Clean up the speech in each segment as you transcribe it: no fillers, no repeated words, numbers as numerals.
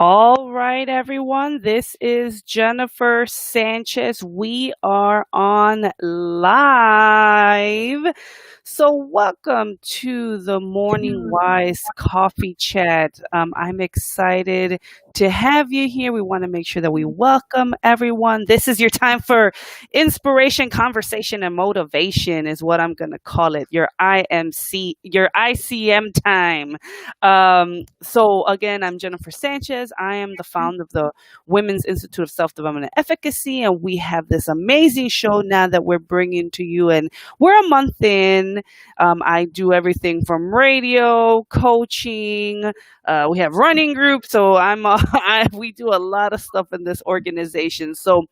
All right, everyone. This is Jennifer Sanchez. We are on live. So, welcome to the Morning Wise Coffee Chat. I'm excited to have you here. We want to make sure that we welcome everyone. This is your time for inspiration, conversation, and motivation, is what I'm going to call it. Your ICM time. So again, I'm Jennifer Sanchez. I am the founder of the Women's Institute of Self-Development and Efficacy, and we have this amazing show now that we're bringing to you. And we're a month in. I do everything from radio, coaching. We have running groups, so we do a lot of stuff in this organization. So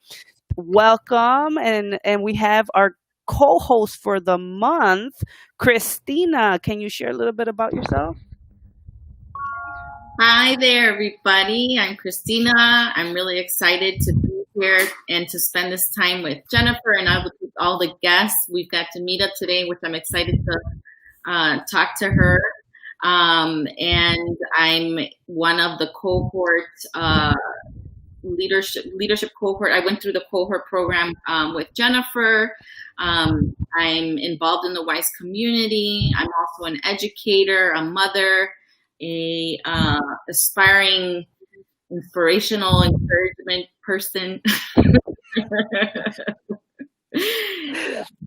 welcome, and we have our co-host for the month, Cristina. Can you share a little bit about yourself? Hi there, everybody. I'm Cristina. I'm really excited to be here and to spend this time with Jennifer and with all the guests. We've got Damita today, which I'm excited to talk to her. And I'm one of the cohort leadership cohort. I went through the cohort program with Jennifer. I'm involved in the WISE community. I'm also an educator, a mother, a aspiring inspirational encouragement person. So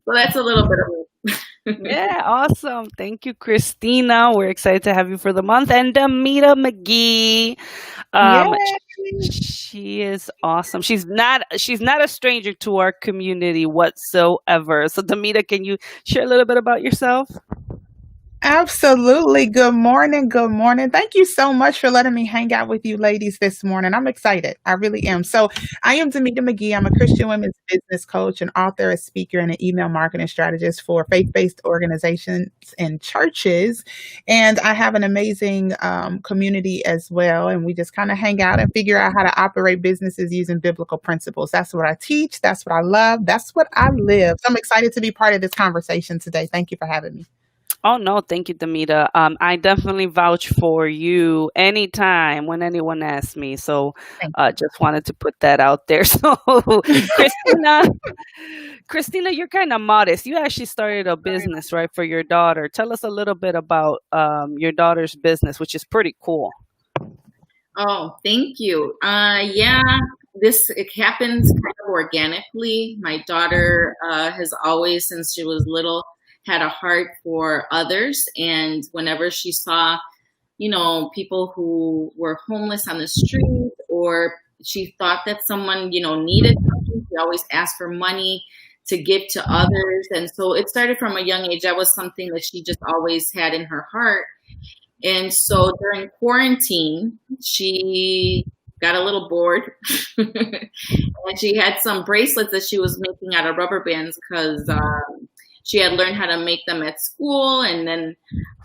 that's a little bit of me. Yeah, awesome. Thank you, Cristina. We're excited to have you for the month. And Damita McGhee. She is awesome. She's not a stranger to our community whatsoever. So Damita, can you share a little bit about yourself? Absolutely. Good morning. Good morning. Thank you so much for letting me hang out with you ladies this morning. I'm excited. I really am. So I am Damita McGhee. I'm a Christian women's business coach, an author, a speaker, and an email marketing strategist for faith-based organizations and churches. And I have an amazing community as well. And we just kind of hang out and figure out how to operate businesses using biblical principles. That's what I teach. That's what I love. That's what I live. So I'm excited to be part of this conversation today. Thank you for having me. Oh, no, thank you, Damita. I definitely vouch for you anytime when anyone asks me. So just wanted to put that out there. So Cristina, you're kind of modest. You actually started a business, right, for your daughter. Tell us a little bit about your daughter's business, which is pretty cool. Oh, thank you. It happens kind of organically. My daughter has always, since she was little, had a heart for others. And whenever she saw, people who were homeless on the street, or she thought that someone, needed something, she always asked for money to give to others. And so it started from a young age. That was something that she just always had in her heart. And so during quarantine, she got a little bored and she had some bracelets that she was making out of rubber bands because she had learned how to make them at school. And then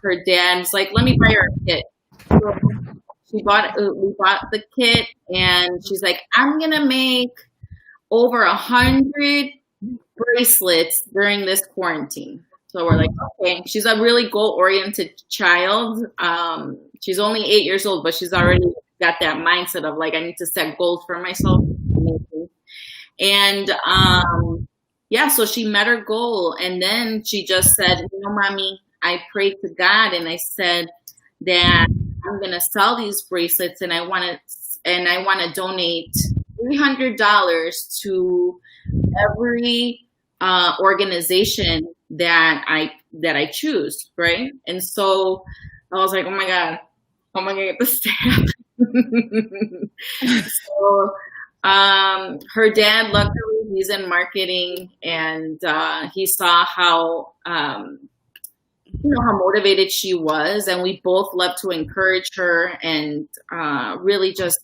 her dad was like, let me buy her a kit. So we bought the kit, and she's like, I'm going to make over 100 bracelets during this quarantine. So we're like, okay. She's a really goal-oriented child. She's only 8 years old, but she's already got that mindset of like, I need to set goals for myself. And so she met her goal, and then she just said, Mommy, I prayed to God and I said that I'm going to sell these bracelets, and I want to donate $300 to every organization that I choose, right? And so I was like, oh my God, how am I going to get this to happen? So her dad, luckily, he's in marketing, and he saw how motivated she was, and we both love to encourage her and really just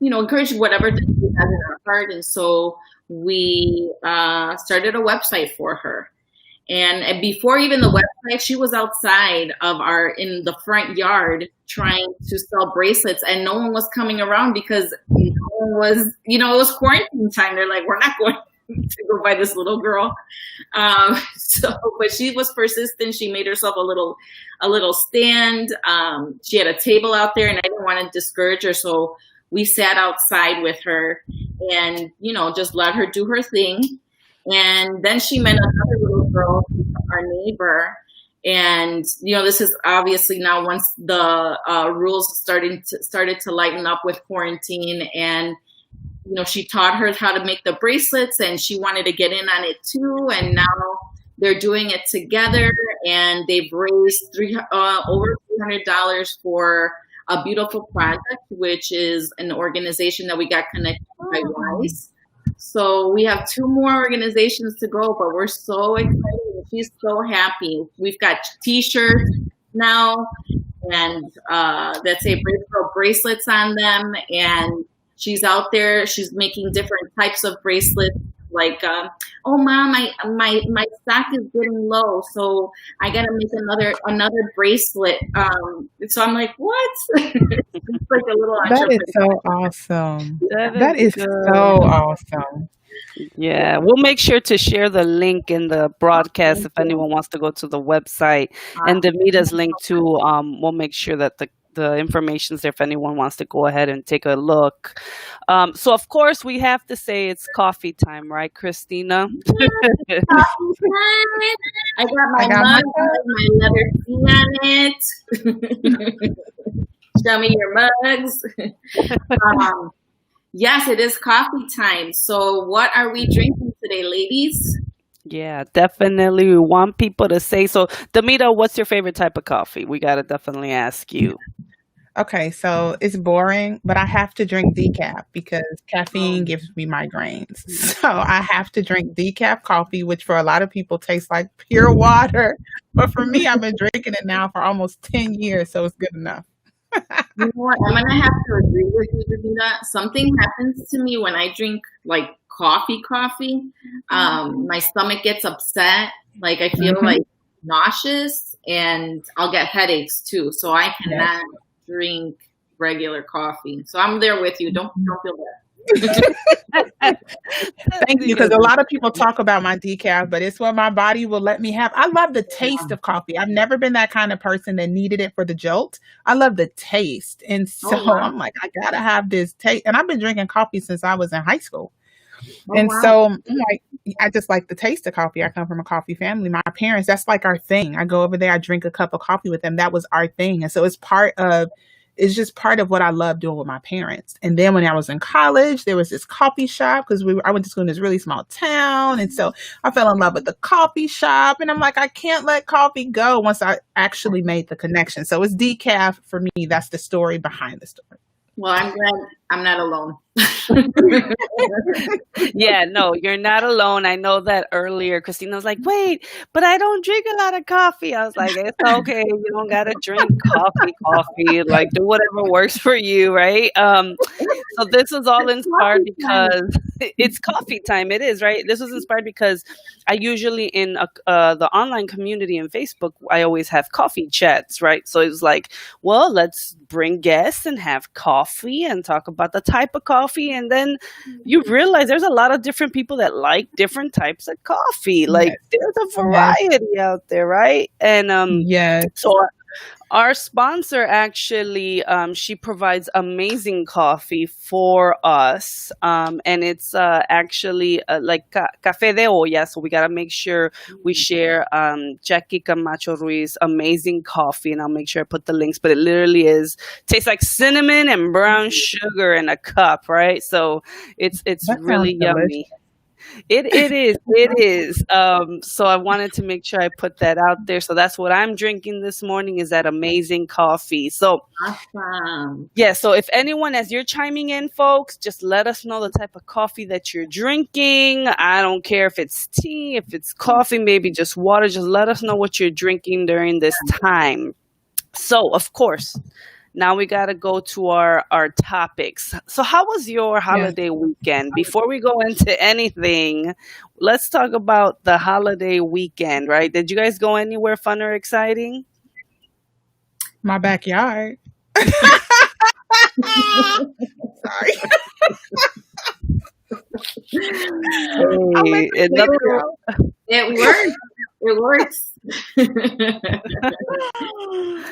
encourage whatever she has in her heart. And so we started a website for her. And before even the website, she was outside in the front yard trying to sell bracelets, and no one was coming around because no one was, it was quarantine time. They're like, we're not going to go by this little girl. But she was persistent. She made herself a little stand. She had a table out there, and I didn't want to discourage her, so we sat outside with her and, just let her do her thing. And then she met another little girl, our neighbor. And, this is obviously now once the rules started to lighten up with quarantine, and, she taught her how to make the bracelets, and she wanted to get in on it too. And now they're doing it together, and they've raised over $300 for a beautiful project, which is an organization that we got connected by WISE. So we have 2 more organizations to go, but we're so excited. She's so happy. We've got T-shirts now, and that say Brave bracelets on them. And she's out there. She's making different types of bracelets. Like, oh, Mom, my stock is getting low, so I gotta make another bracelet. So I'm like, what? It's like a little. That is so awesome. That is so awesome. Yeah, we'll make sure to share the link in the broadcast if anyone wants to go to the website, and Damita's link too. We'll make sure that the information's there if anyone wants to go ahead and take a look. So of course we have to say it's coffee time, right, Cristina? Coffee time. I got my mug with my letter C on it. Show me your mugs. Yes, it is coffee time. So what are we drinking today, ladies? Yeah, definitely. We want people to say so. Damita, what's your favorite type of coffee? We got to definitely ask you. Okay, so it's boring, but I have to drink decaf because caffeine gives me migraines. So I have to drink decaf coffee, which for a lot of people tastes like pure water. But for me, I've been drinking it now for almost 10 years, so it's good enough. You know what? I'm gonna have to agree with you, Davina. Something happens to me when I drink like coffee. My stomach gets upset. Like I feel like nauseous, and I'll get headaches too. So I cannot drink regular coffee. So I'm there with you. Don't feel bad. Thank you, because a lot of people talk about my decaf, but it's what my body will let me have. I love the taste of coffee. I've never been that kind of person that needed it for the jolt. I love the taste. And so I'm like, I gotta have this taste. And I've been drinking coffee since I was in high school. So I'm like, I just like the taste of coffee. I come from a coffee family. My parents, that's like our thing. I go over there, I drink a cup of coffee with them. That was our thing. And so it's just part of what I love doing with my parents. And then when I was in college, there was this coffee shop because I went to school in this really small town. And so I fell in love with the coffee shop. And I'm like, I can't let coffee go once I actually made the connection. So it's decaf for me. That's the story behind the story. Well, I'm glad I'm not alone. Yeah, no, you're not alone. I know that earlier Cristina was like, wait, but I don't drink a lot of coffee. I was like, it's okay. You don't got to drink coffee. Like, do whatever works for you, right? So this was all inspired because it's coffee time. It is, right? This was inspired because I usually in the online community in Facebook, I always have coffee chats, right? So it was like, well, let's bring guests and have coffee and talk about the type of coffee. And then you realize there's a lot of different people that like different types of coffee. Like there's a variety out there, right? And so our sponsor actually, she provides amazing coffee for us. And it's actually like Café de Olla. So we got to make sure we share Jackie Camacho Ruiz amazing coffee. And I'll make sure I put the links. But it literally tastes like cinnamon and brown sugar in a cup, right? So it's really yummy. It is. So I wanted to make sure I put that out there. So that's what I'm drinking this morning is that amazing coffee. So awesome. Yeah. So if anyone, as you're chiming in, folks, just let us know the type of coffee that you're drinking. I don't care if it's tea, if it's coffee, maybe just water. Just let us know what you're drinking during this time. So of course, now we got to go to our topics. So how was your holiday weekend? Before we go into anything, let's talk about the holiday weekend, right? Did you guys go anywhere fun or exciting? My backyard. Sorry. I'll let the kids Another go. It works. It works.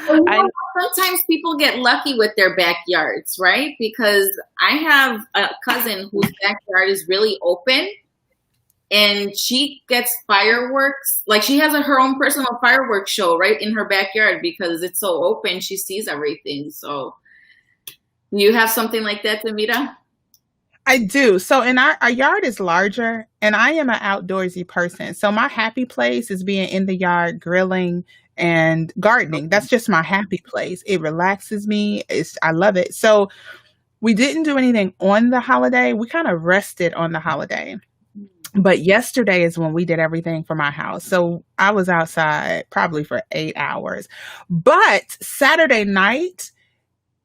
Well, I sometimes people get lucky with their backyards, right? Because I have a cousin whose backyard is really open and she gets fireworks. Like she has her own personal fireworks show right in her backyard because it's so open. She sees everything. So you have something like that, Damita? I do. So in our yard is larger and I am an outdoorsy person. So my happy place is being in the yard, grilling and gardening. That's just my happy place. It relaxes me. I love it. So we didn't do anything on the holiday. We kind of rested on the holiday. But yesterday is when we did everything for my house. So I was outside probably for 8 hours. But Saturday night,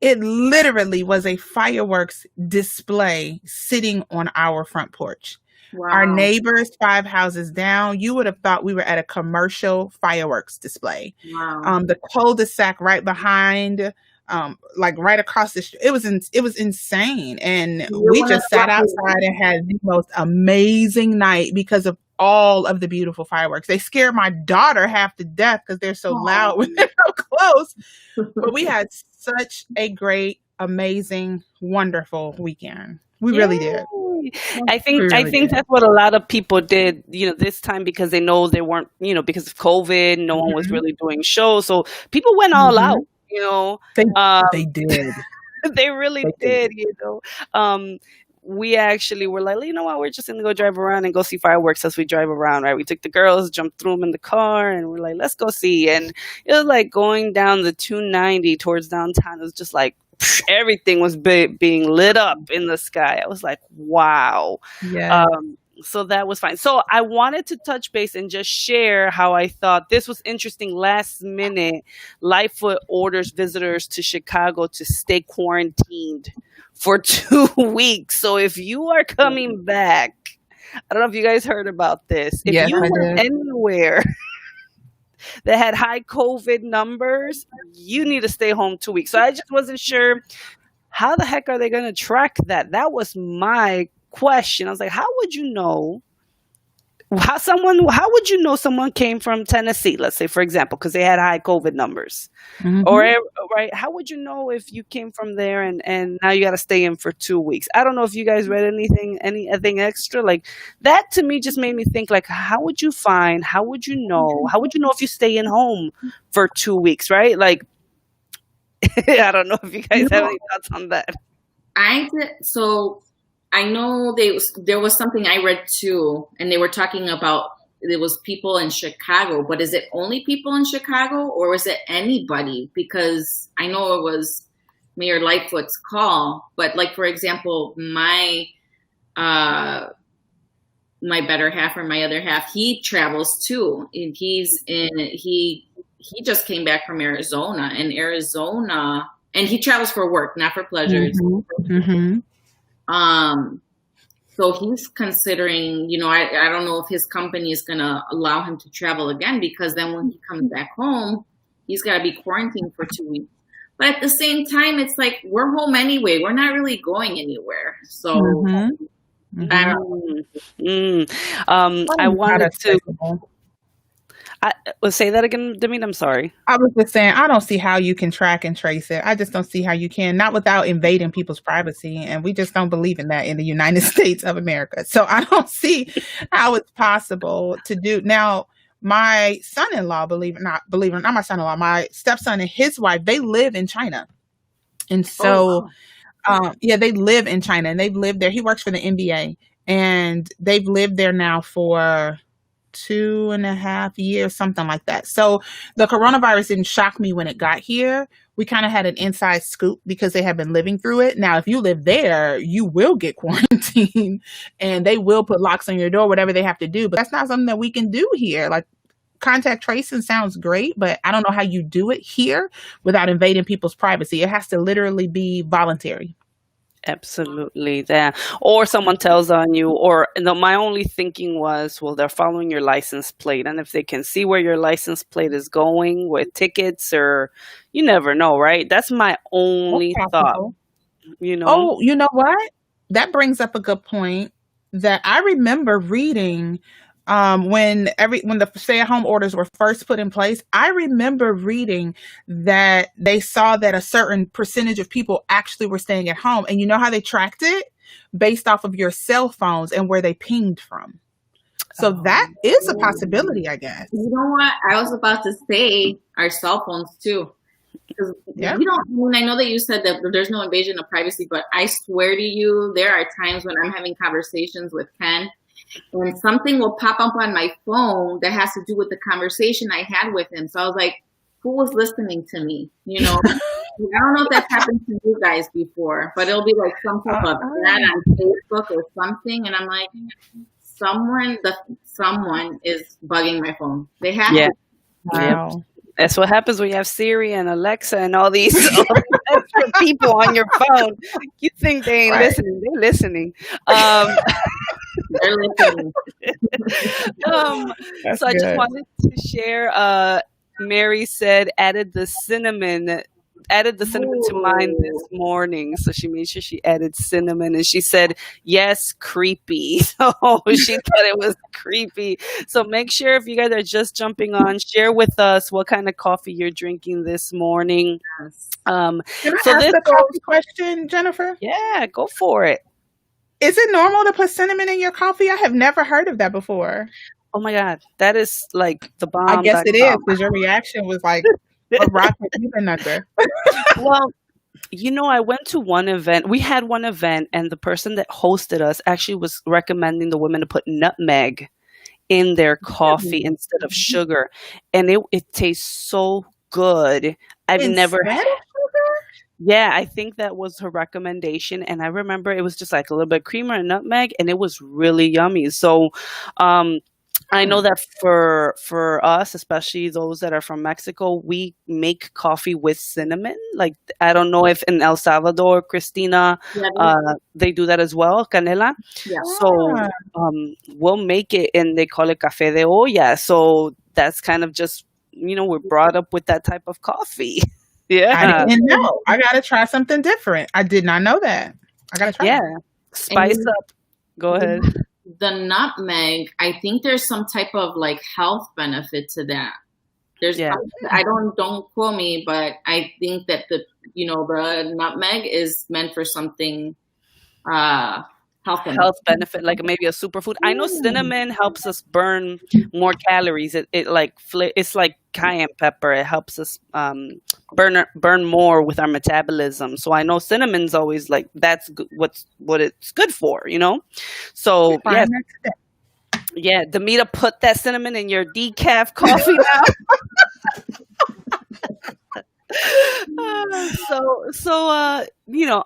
it literally was a fireworks display sitting on our front porch. Our Wow. neighbors, 5 houses down, you would have thought we were at a commercial fireworks display. Wow. The cul-de-sac right behind, like right across the street, it was insane. And You're we one of just the sat lucky outside and had the most amazing night because of all of the beautiful fireworks. They scared my daughter half to death because they're so loud when they're so close. But we had such a great, amazing, wonderful weekend. We really did. Yay. We I really think did. that's what a lot of people did, this time because they know they weren't, because of COVID, no one was Mhm, really doing shows. So people went all out, mhm. They Um, they did. they really They did. did. We actually were like, you know what, we're just gonna go drive around and go see fireworks as we drive around, right? We took the girls, jumped through them in the car, and we're like, let's go see. And it was like going down the 290 towards downtown. It was just like everything was being lit up in the sky. I was like, wow. Yeah. So that was fine. So I wanted to touch base and just share how I thought this was interesting. Last minute, Lightfoot orders visitors to Chicago to stay quarantined for 2 weeks. So if you are coming back, I don't know if you guys heard about this. If Yes, you I went did. anywhere that had high COVID numbers, you need to stay home 2 weeks. So I just wasn't sure how the heck are they going to track that? That was my question. I was like, how would you know how would you know someone came from Tennessee, let's say, for example, because they had high COVID numbers? Or Mhm. right, how would you know if you came from there and now you got to stay in for 2 weeks? I don't know if you guys read anything extra like that. To me, just made me think like, how would you know? How would you know if you stay in home for 2 weeks, right? Like, I don't know if you guys You have know, any thoughts on that. So I know there was something I read too, and they were talking about there was people in Chicago, but is it only people in Chicago or is it anybody? Because I know it was Mayor Lightfoot's call, but like for example, uh my better half or my other half, he travels too, and he just came back from Arizona, and he travels for work, not for pleasure. mhm, mhm. Um, so he's considering, I don't know if his company is going to allow him to travel again, because then when he comes back home, he's got to be quarantined for 2 weeks. But at the same time, it's like, we're home anyway. We're not really going anywhere. So Mhm, I mhm. don't Mm. I Funny how wanted that's to traceable. say that again, Damien. I'm sorry. I was just saying, I don't see how you can track and trace it. I just don't see how you can, not without invading people's privacy. And we just don't believe in that in the United States of America. So I don't see how it's possible to do. Now, my son-in-law, believe it or not, my son-in-law, my stepson and his wife, they live in China. And Oh, so, wow. yeah, they live in China and they've lived there. He works for the NBA and they've lived there now for 2.5 years, something like that. So the coronavirus didn't shock me when it got here. We kind of had an inside scoop because they have been living through it. Now, if you live there, you will get quarantined and they will put locks on your door, whatever they have to do. But that's not something that we can do here. Like contact tracing sounds great, but I don't know how you do it here without invading people's privacy. It has to literally be voluntary. Absolutely, that. Or someone tells on you, or my only thinking was, well, they're following your license plate, and if they can see where your license plate is going with tickets, or you never know, right? That's my That's only thought. possible. You know. Oh, you know what? That brings up a good point. that I remember reading when the stay-at-home orders were first put in place. I remember reading that they saw that a certain percentage of people actually were staying at home, and you know how they tracked it based off of your cell phones and where they pinged from. So that Oh, is a possibility, I guess. You know what? I was about to say our cell phones too. Because Yeah. we don't, I mean, I know that you said that there's no invasion of privacy, but I swear to you, there are times when I'm having conversations with Ken and something will pop up on my phone that has to do with the conversation I had with him. So I was like, who was listening to me? You know, I don't know if that's happened to you guys before, but it'll be like some type of ad on Facebook or something. And I'm like, someone is bugging my phone. They have yeah. to. Yep. Wow. That's what happens when you have Siri and Alexa and all these extra people on your phone. You think they ain't Right. listening. They're listening. They're listening. That's So I just good. wanted to share, Mary said added the cinnamon to mine this morning. So she made sure she added cinnamon, and she said, yes, creepy. So she thought it was creepy. So make sure, if you guys are just jumping on, share with us what kind of coffee you're drinking this morning. Yes. Um, Can I so ask this a goes, coffee question, Jennifer? yeah, go for it. Is it normal to put cinnamon in your coffee? I have never heard of that before. Oh my God, that is like the I guess it is bomb.com. because your reaction was like, what rock have you been under? Well, I went to one event. We had one event, and the person that hosted us actually was recommending the women to put nutmeg in their coffee instead of sugar, and it tastes so good. I've never Instead of sugar? Yeah, I think that was her recommendation, and I remember it was just like a little bit of creamer and nutmeg, and it was really yummy. So, I know that for us, especially those that are from Mexico, we make coffee with cinnamon. Like, I don't know if in El Salvador, Cristina, Yeah, they do that as well, canela. yeah. So, Ah, we'll make it, and they call it café de olla. So that's kind of just, we're brought up with that type of coffee. I Yeah. didn't know. I got to try something different. I did not know that. I got to try. Yeah. And Spice you, up. Go ahead. the nutmeg, I think there's some type of like health benefit to that. There's, Yeah. I don't quote me, but I think that the nutmeg is meant for something health benefit. Health benefit, like maybe a superfood. I know cinnamon helps us burn more calories. It like it's like cayenne pepper. It helps us burn more with our metabolism. So I know cinnamon's always like that's what it's good for. So Find yes, that today. yeah. Damita, put that cinnamon in your decaf coffee now.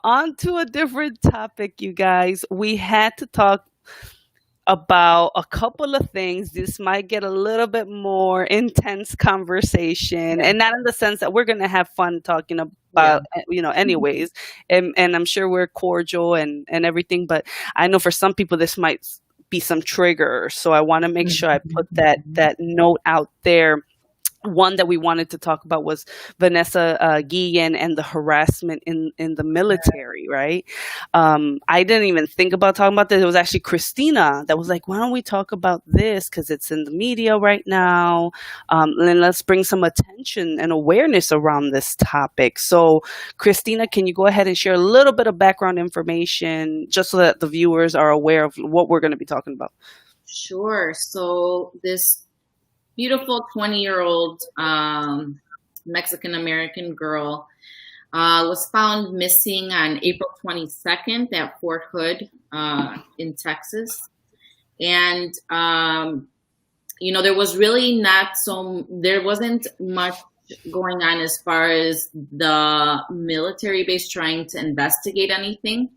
On to a different topic, you guys. We had to talk about a couple of things. This might get a little bit more intense conversation, and not in the sense that we're going to have fun talking about, anyways. And I'm sure we're cordial and everything, but I know for some people this might be some trigger. So I want to make sure I put that note out there. One that we wanted to talk about was Vanessa Guillen and the harassment in the military, right? I didn't even think about talking about this. It was actually Cristina that was like, why don't we talk about this? Because it's in the media right now. And let's bring some attention and awareness around this topic. So, Cristina, can you go ahead and share a little bit of background information just so that the viewers are aware of what we're going to be talking about? Sure. So this beautiful 20-year-old Mexican American girl was found missing on April 22nd at Fort Hood in Texas. And, there was really there wasn't much going on as far as the military base trying to investigate anything.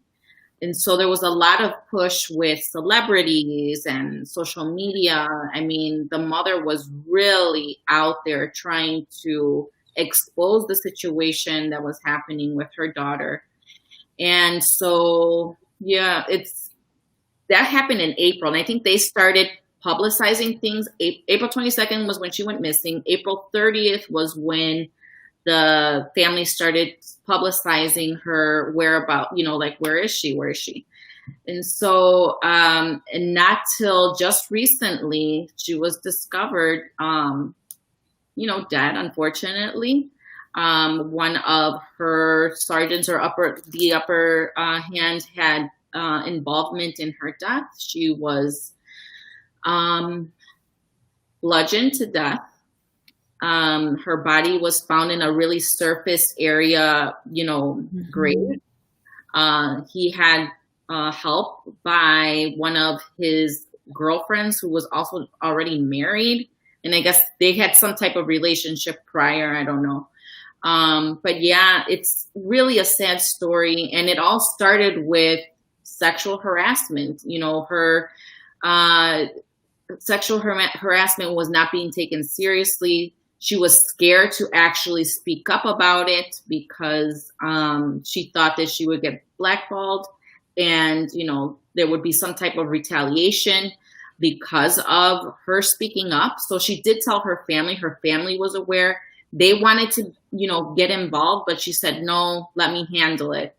And so there was a lot of push with celebrities and social media. I mean, the mother was really out there trying to expose the situation that was happening with her daughter. And so, yeah, that happened in April. And I think they started publicizing things. April 22nd was when she went missing. April 30th was when the family started publicizing her whereabouts, like, where is she? And so, and not till just recently, she was discovered, dead, unfortunately. One of her sergeants or the upper hand had involvement in her death. She was bludgeoned to death. Her body was found in a really surface area, grave. He had help by one of his girlfriends who was also already married. And I guess they had some type of relationship prior. I don't know. But yeah, it's really a sad story. And it all started with sexual harassment. Her sexual harassment was not being taken seriously. She was scared to actually speak up about it because she thought that she would get blackballed and, there would be some type of retaliation because of her speaking up. So she did tell her family. Her family was aware. They wanted to, get involved, but she said, no, let me handle it.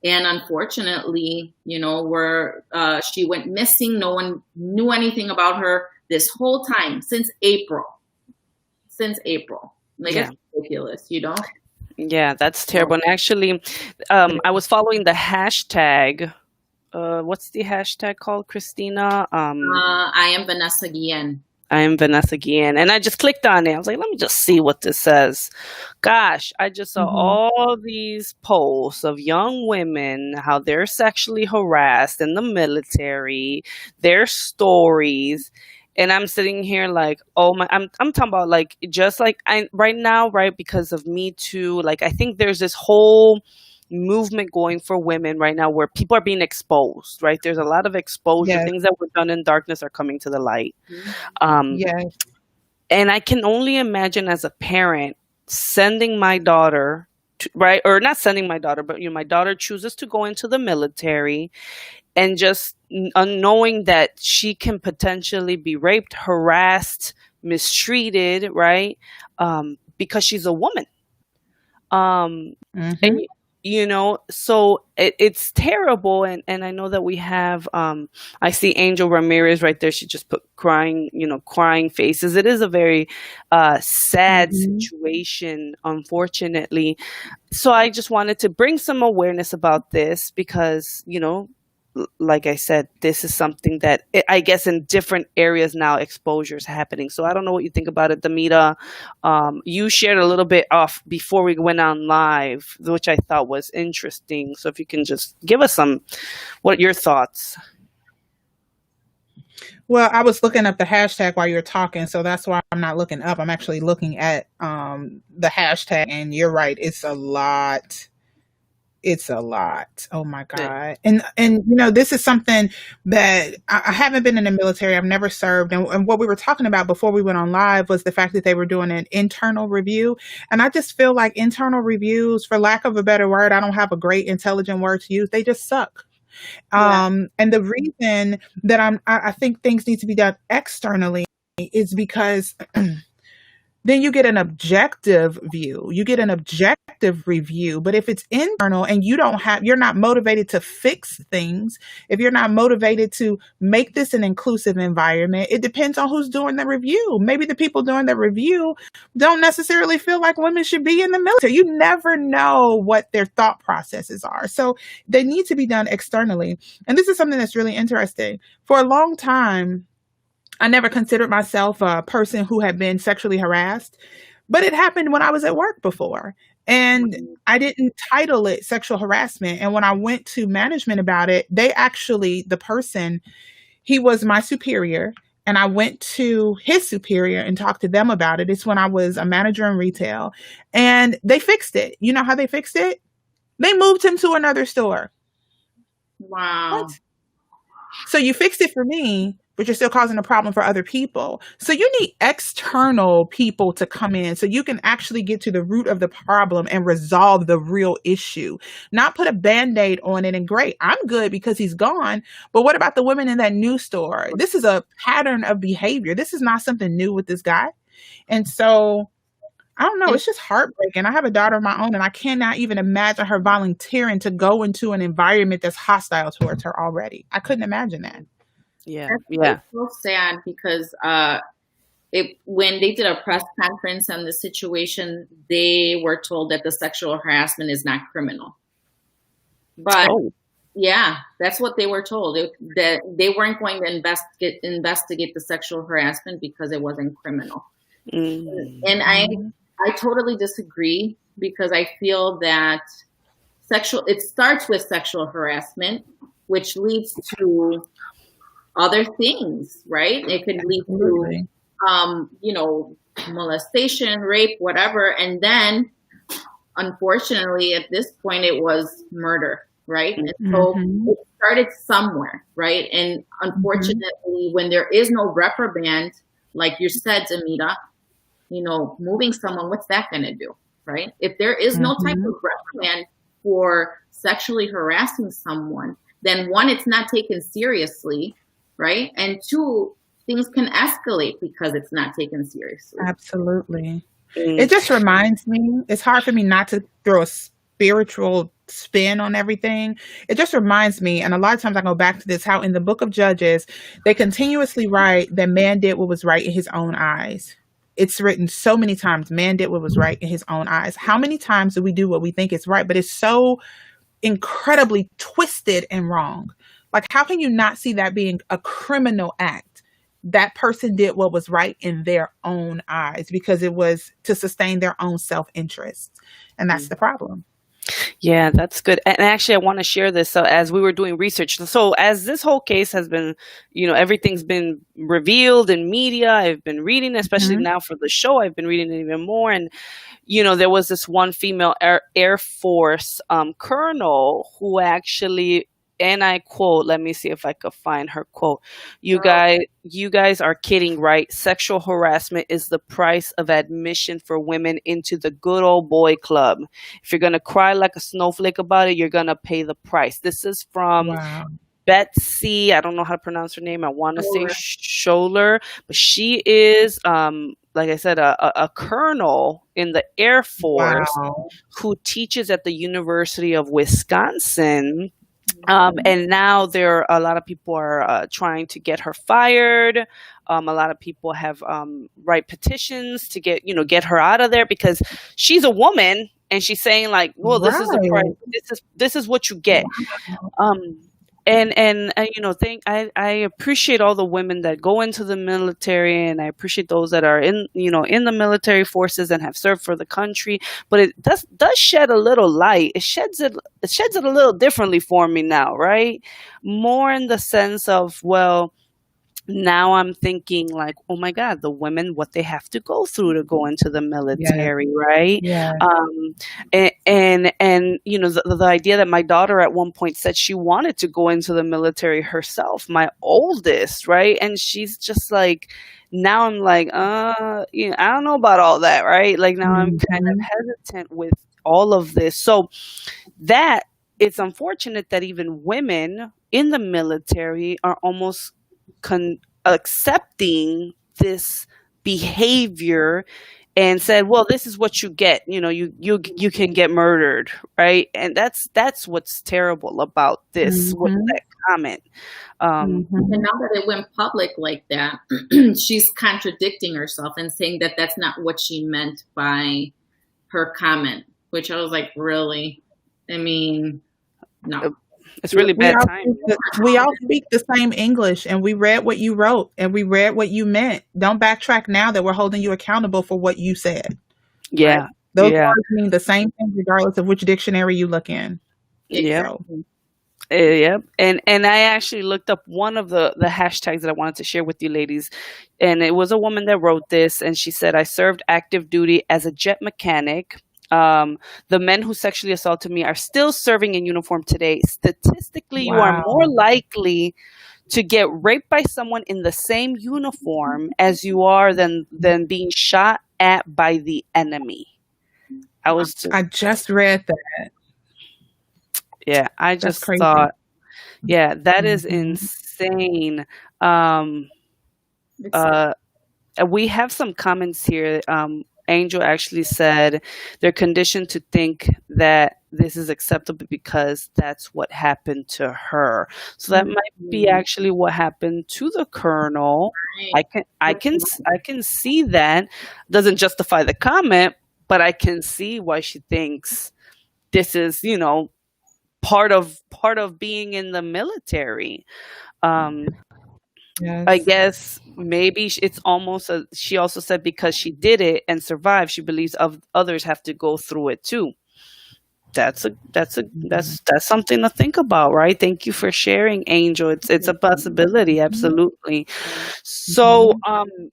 And unfortunately, she went missing. No one knew anything about her this whole time since April. Like, Yeah. it's ridiculous, Yeah, that's terrible. And actually, I was following the hashtag. What's the hashtag called, Christina? I am Vanessa Guillen. I am Vanessa Guillen. And I just clicked on it. I was like, let me just see what this says. Gosh, I just saw all these posts of young women, how they're sexually harassed in the military, their stories. And I'm sitting here like, oh my, I'm talking about like, just like right now, right? Because of Me Too, like, I think there's this whole movement going for women right now where people are being exposed, right? There's a lot of exposure. Yes. Things that were done in darkness are coming to the light. Yes. And I can only imagine as a parent sending my daughter to, right, or not sending my daughter, but my daughter chooses to go into the military and just knowing that she can potentially be raped, harassed, mistreated, right? Because she's a woman. And so it's terrible. And I know that we have, I see Angel Ramirez right there. She just put crying faces. It is a very sad situation, unfortunately. So I just wanted to bring some awareness about this because, like I said, this is something that I guess in different areas now exposure is happening. So I don't know what you think about it, Damita. You shared a little bit off before we went on live, which I thought was interesting. So if you can just give us what your thoughts. Well, I was looking up the hashtag while you were talking, so that's why I'm not looking up. I'm actually looking at the hashtag, and you're right. It's a lot. It's a lot. Oh my God. And this is something that I haven't been in the military. I've never served. And what we were talking about before we went on live was the fact that they were doing an internal review. And I just feel like internal reviews, for lack of a better word, I don't have a great intelligent word to use. They just suck. And the reason that I think things need to be done externally is because then you get an objective view, you get an objective review. But if it's internal and you're not motivated to fix things, if you're not motivated to make this an inclusive environment, it depends on who's doing the review. Maybe the people doing the review don't necessarily feel like women should be in the military. You never know what their thought processes are. So they need to be done externally. And this is something that's really interesting. For a long time, I never considered myself a person who had been sexually harassed, but it happened when I was at work before. And I didn't title it sexual harassment. And when I went to management about it, the person, he was my superior. And I went to his superior and talked to them about it. It's when I was a manager in retail. And they fixed it. You know how they fixed it? They moved him to another store. Wow. What? So you fixed it for me, but you're still causing a problem for other people. So you need external people to come in so you can actually get to the root of the problem and resolve the real issue. Not put a Band-Aid on it and great, I'm good because he's gone. But what about the women in that new store? This is a pattern of behavior. This is not something new with this guy. And so I don't know, And it's just heartbreaking. I have a daughter of my own, and I cannot even imagine her volunteering to go into an environment that's hostile towards her already. I couldn't imagine that. Yeah. that's Yeah. it's so sad because when they did a press conference on the situation, they were told that the sexual harassment is not criminal. But Oh. yeah, that's what they were told. That they weren't going to investigate the sexual harassment because it wasn't criminal. And Mhm. I totally disagree because I feel that it starts with sexual harassment, which leads to other things, right? It could lead to, Absolutely. you know, molestation, rape, whatever. And then, unfortunately, at this point, it was murder, right? And so Mhm. it started somewhere, right? And Mhm. unfortunately, when there is no reprimand, like you said, Amita, you know, moving someone, what's that going to do, right? If there is no type Mhm. of reprimand for sexually harassing someone, then one, it's not taken seriously, right? And two, things can escalate because it's not taken seriously. Absolutely. It Mm. just reminds me, it's hard for me not to throw a spiritual spin on everything. It just reminds me, and a lot of times I go back to this, how in the book of Judges, they continuously write that man did what was right in his own eyes. It's written so many times, man did what was right in his own eyes. How many times do we do what we think is right, but it's so incredibly twisted and wrong? Like, how can you not see that being a criminal act? That person did what was right in their own eyes because it was to sustain their own self interest. And that's the problem. Yeah, that's good. And actually, I want to share this. So, as we were doing research, so as this whole case has been, everything's been revealed in media, I've been reading, especially Mhm. now for the show, I've been reading it even more. And, there was this one female Air Force colonel who actually, and I quote, let me see if I could find her quote. Oh, You guys are kidding, right? Sexual harassment is the price of admission for women into the good old boy club. If you're gonna cry like a snowflake about it, you're gonna pay the price. This is from Wow. Betsy. I don't know how to pronounce her name. I want to say sure. Scholler, but she is, like I said, a colonel in the Air Force Wow. who teaches at the University of Wisconsin. Mhm. And now a lot of people are trying to get her fired. A lot of people have write petitions to get her out of there because she's a woman and she's saying like, well, this is the price. Right. This is what you get. Wow. Um, and I appreciate all the women that go into the military, and I appreciate those that are in the military forces and have served for the country. But it does shed a little light. It sheds it a little differently for me now, right? More in the sense of, well, now I'm thinking like, oh my God, the women, what they have to go through to go into the Yes. military, right? Yes. And the idea that my daughter at one point said she wanted to go into the military herself, my oldest, right? And she's just like, now I'm like, I don't know about all that, right? Like now I'm kind of Mhm. hesitant with all of this. So that it's unfortunate that even women in the military are almost accepting this behavior and said, well, this is what you get, you can get murdered, right? And that's what's terrible about this, what Mhm. that comment. um And Mhm. now that it went public like that, she's contradicting herself and saying that that's not what she meant by her comment, which I was like, really? I mean, no. it's really We bad all timing. speak the same English, and we read what you wrote, and we read what you meant. Don't backtrack now that we're holding you accountable for what you said, right? Yeah. Those Yeah. words mean the same thing regardless of which dictionary you look in. Yep. So, Yep. And I actually looked up one of the hashtags that I wanted to share with you ladies, and it was a woman that wrote this, and she said, I served active duty as a jet mechanic. The men who sexually assaulted me are still serving in uniform today. Statistically, you are more wow. likely to get raped by someone in the same uniform as you are than being shot at by the enemy. I was just I just read that. Yeah, I That's just crazy. thought, yeah, that is Mhm. insane. Um, It's uh, we have some comments here. Angel actually said they're conditioned to think that this is acceptable because that's what happened to her. So that might be Mhm. actually what happened to the colonel. Right. I can see that. Doesn't justify the comment, but I can see why she thinks this is, part of being in the military. Um, I Yes. guess maybe it's almost she also said because she did it and survived, she believes of others have to go through it too. Mhm. That's something to think about, right? Thank you for sharing, Angel. It's a possibility, absolutely. So, Mhm.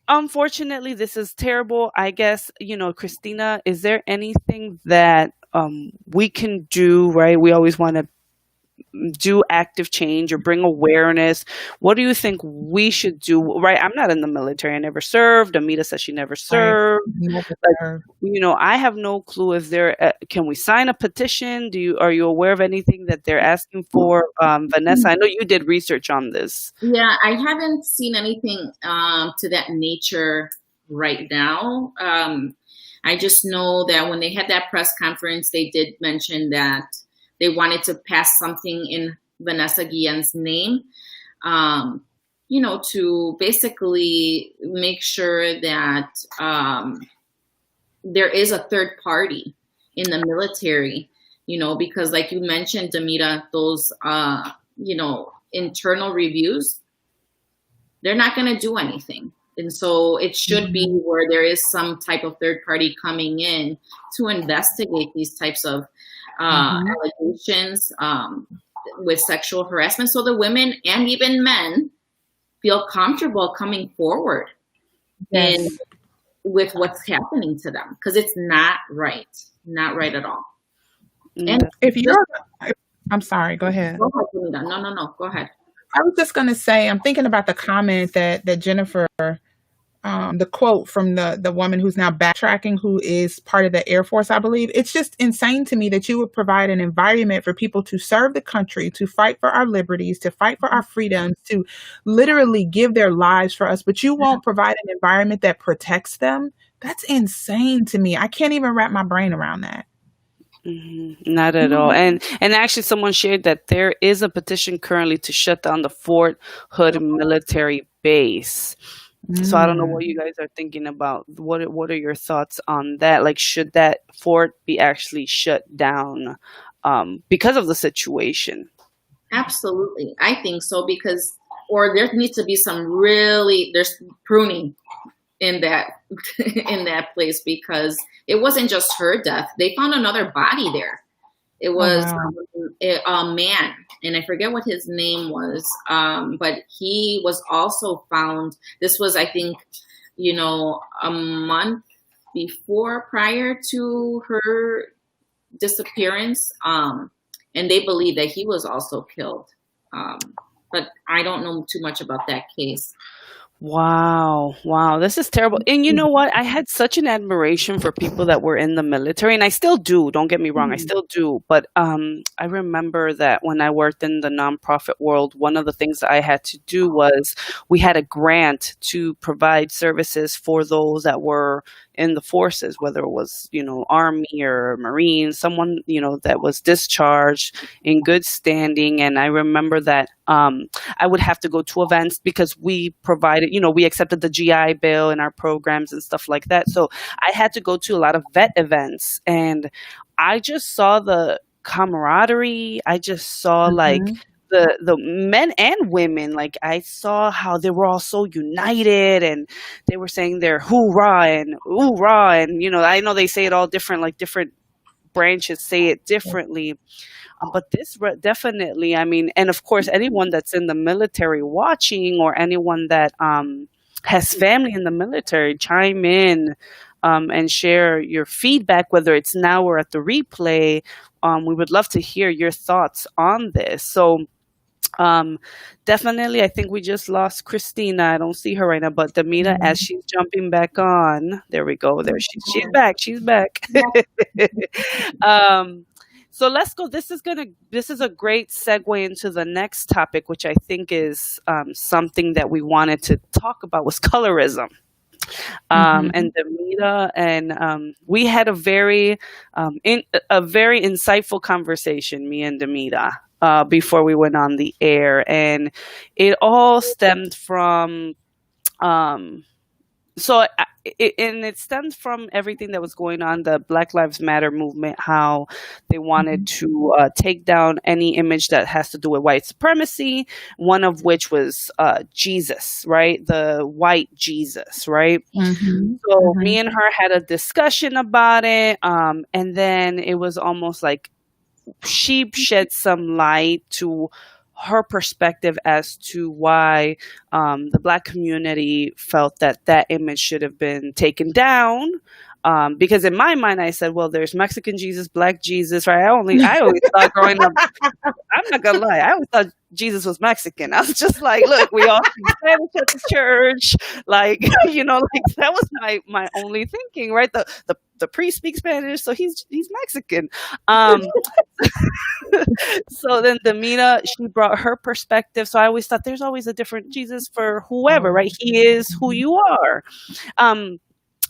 unfortunately, this is terrible. I guess, Christina, is there anything that we can do, right? We always want to do active change or bring awareness. What do you think we should do? Right? I'm not in the military. I never served. Amita says she never Right. served. Never Like, served. I have no clue if can we sign a petition? Are you aware of anything that they're asking for? Vanessa, I know you did research on this. Yeah, I haven't seen anything to that nature right now. I just know that when they had that press conference, they did mention that they wanted to pass something in Vanessa Guillen's name, um, to basically make sure that there is a third party in the military, because like you mentioned, Damita, those, internal reviews, they're not going to do anything. And so it should be Mhm. where there is some type of third party coming in to investigate these types of Mhm. allegations with sexual harassment. So the women and even men feel comfortable coming forward in Yes. with what's happening to them, because it's not right at all. And That's If just you're I'm sorry, go ahead. go ahead, Anita. No, go ahead. I was just gonna say, I'm thinking about the comment that Jennifer, the quote from the woman who's now backtracking, who is part of the Air Force, I believe. It's just insane to me that you would provide an environment for people to serve the country, to fight for our liberties, to fight for our freedoms, to literally give their lives for us, but you won't provide an environment that protects them. That's insane to me. I can't even wrap my brain around that. Not at all. And actually, someone shared that there is a petition currently to shut down the Fort Hood military base. So I don't know what Mm. you guys are thinking about. What are your thoughts on that? Like, should that fort be actually shut down because of the situation? Absolutely. I think so, because or there needs to be there's pruning in that in that place, because it wasn't just her death. They found another body there. It Oh, was wow. a man, and I forget what his name was, but he was also found. This was, I think, a month prior to her disappearance, and they believe that he was also killed. Um, but I don't know too much about that case. Wow. Wow. This is terrible. And you know what? I had such an admiration for people that were in the military, and I still do. Don't get me wrong. I Mhm. still do. But I remember that when I worked in the nonprofit world, one of the things that I had to do was we had a grant to provide services for those that were in the forces, whether it was, Army or Marine, someone, that was discharged in good standing. And I remember that I would have to go to events because we provided, we accepted the GI Bill in our programs and stuff like that. So I had to go to a lot of vet events, and I just saw the camaraderie. I just saw like Mhm. the men and women. Like I saw how they were all so united, and they were saying their hoorah and oorah, and I know they say it all different, like different branches say it differently, but this definitely, I mean, and of course, anyone that's in the military watching, or anyone that has family in the military, chime in and share your feedback, whether it's now or at the replay. We would love to hear your thoughts on this. So, um, definitely, I think we just lost Christina. I don't see her right now, but Damita, as Mhm. she's jumping back on, there we go. There she's back. She's back. um, so let's go. This is a great segue into the next topic, which I think is something that we wanted to talk about, was colorism. Mhm. And Damita, and we had a a very insightful conversation, me and Damita, before we went on the air, and it all stemmed from um, and it stems from everything that was going on, the Black Lives Matter movement, how they wanted Mhm. to take down any image that has to do with white supremacy, one of which was Jesus, right? The white Jesus, right? Mhm. So me Mhm. and her had a discussion about it, and then it was almost like she shed some light to her perspective as to why the black community felt that that image should have been taken down. Because in my mind, I said, well, there's Mexican Jesus, black Jesus, right? I always thought growing up, I'm not gonna lie. I always thought Jesus was Mexican. I was just like, look, we all speak Spanish at the church. Like, like that was my only thinking, right? The priest speaks Spanish, so he's Mexican. Um, so then Damina, she brought her perspective. So I always thought there's always a different Jesus for whoever, Oh. right? He is who Mhm. you are. Um,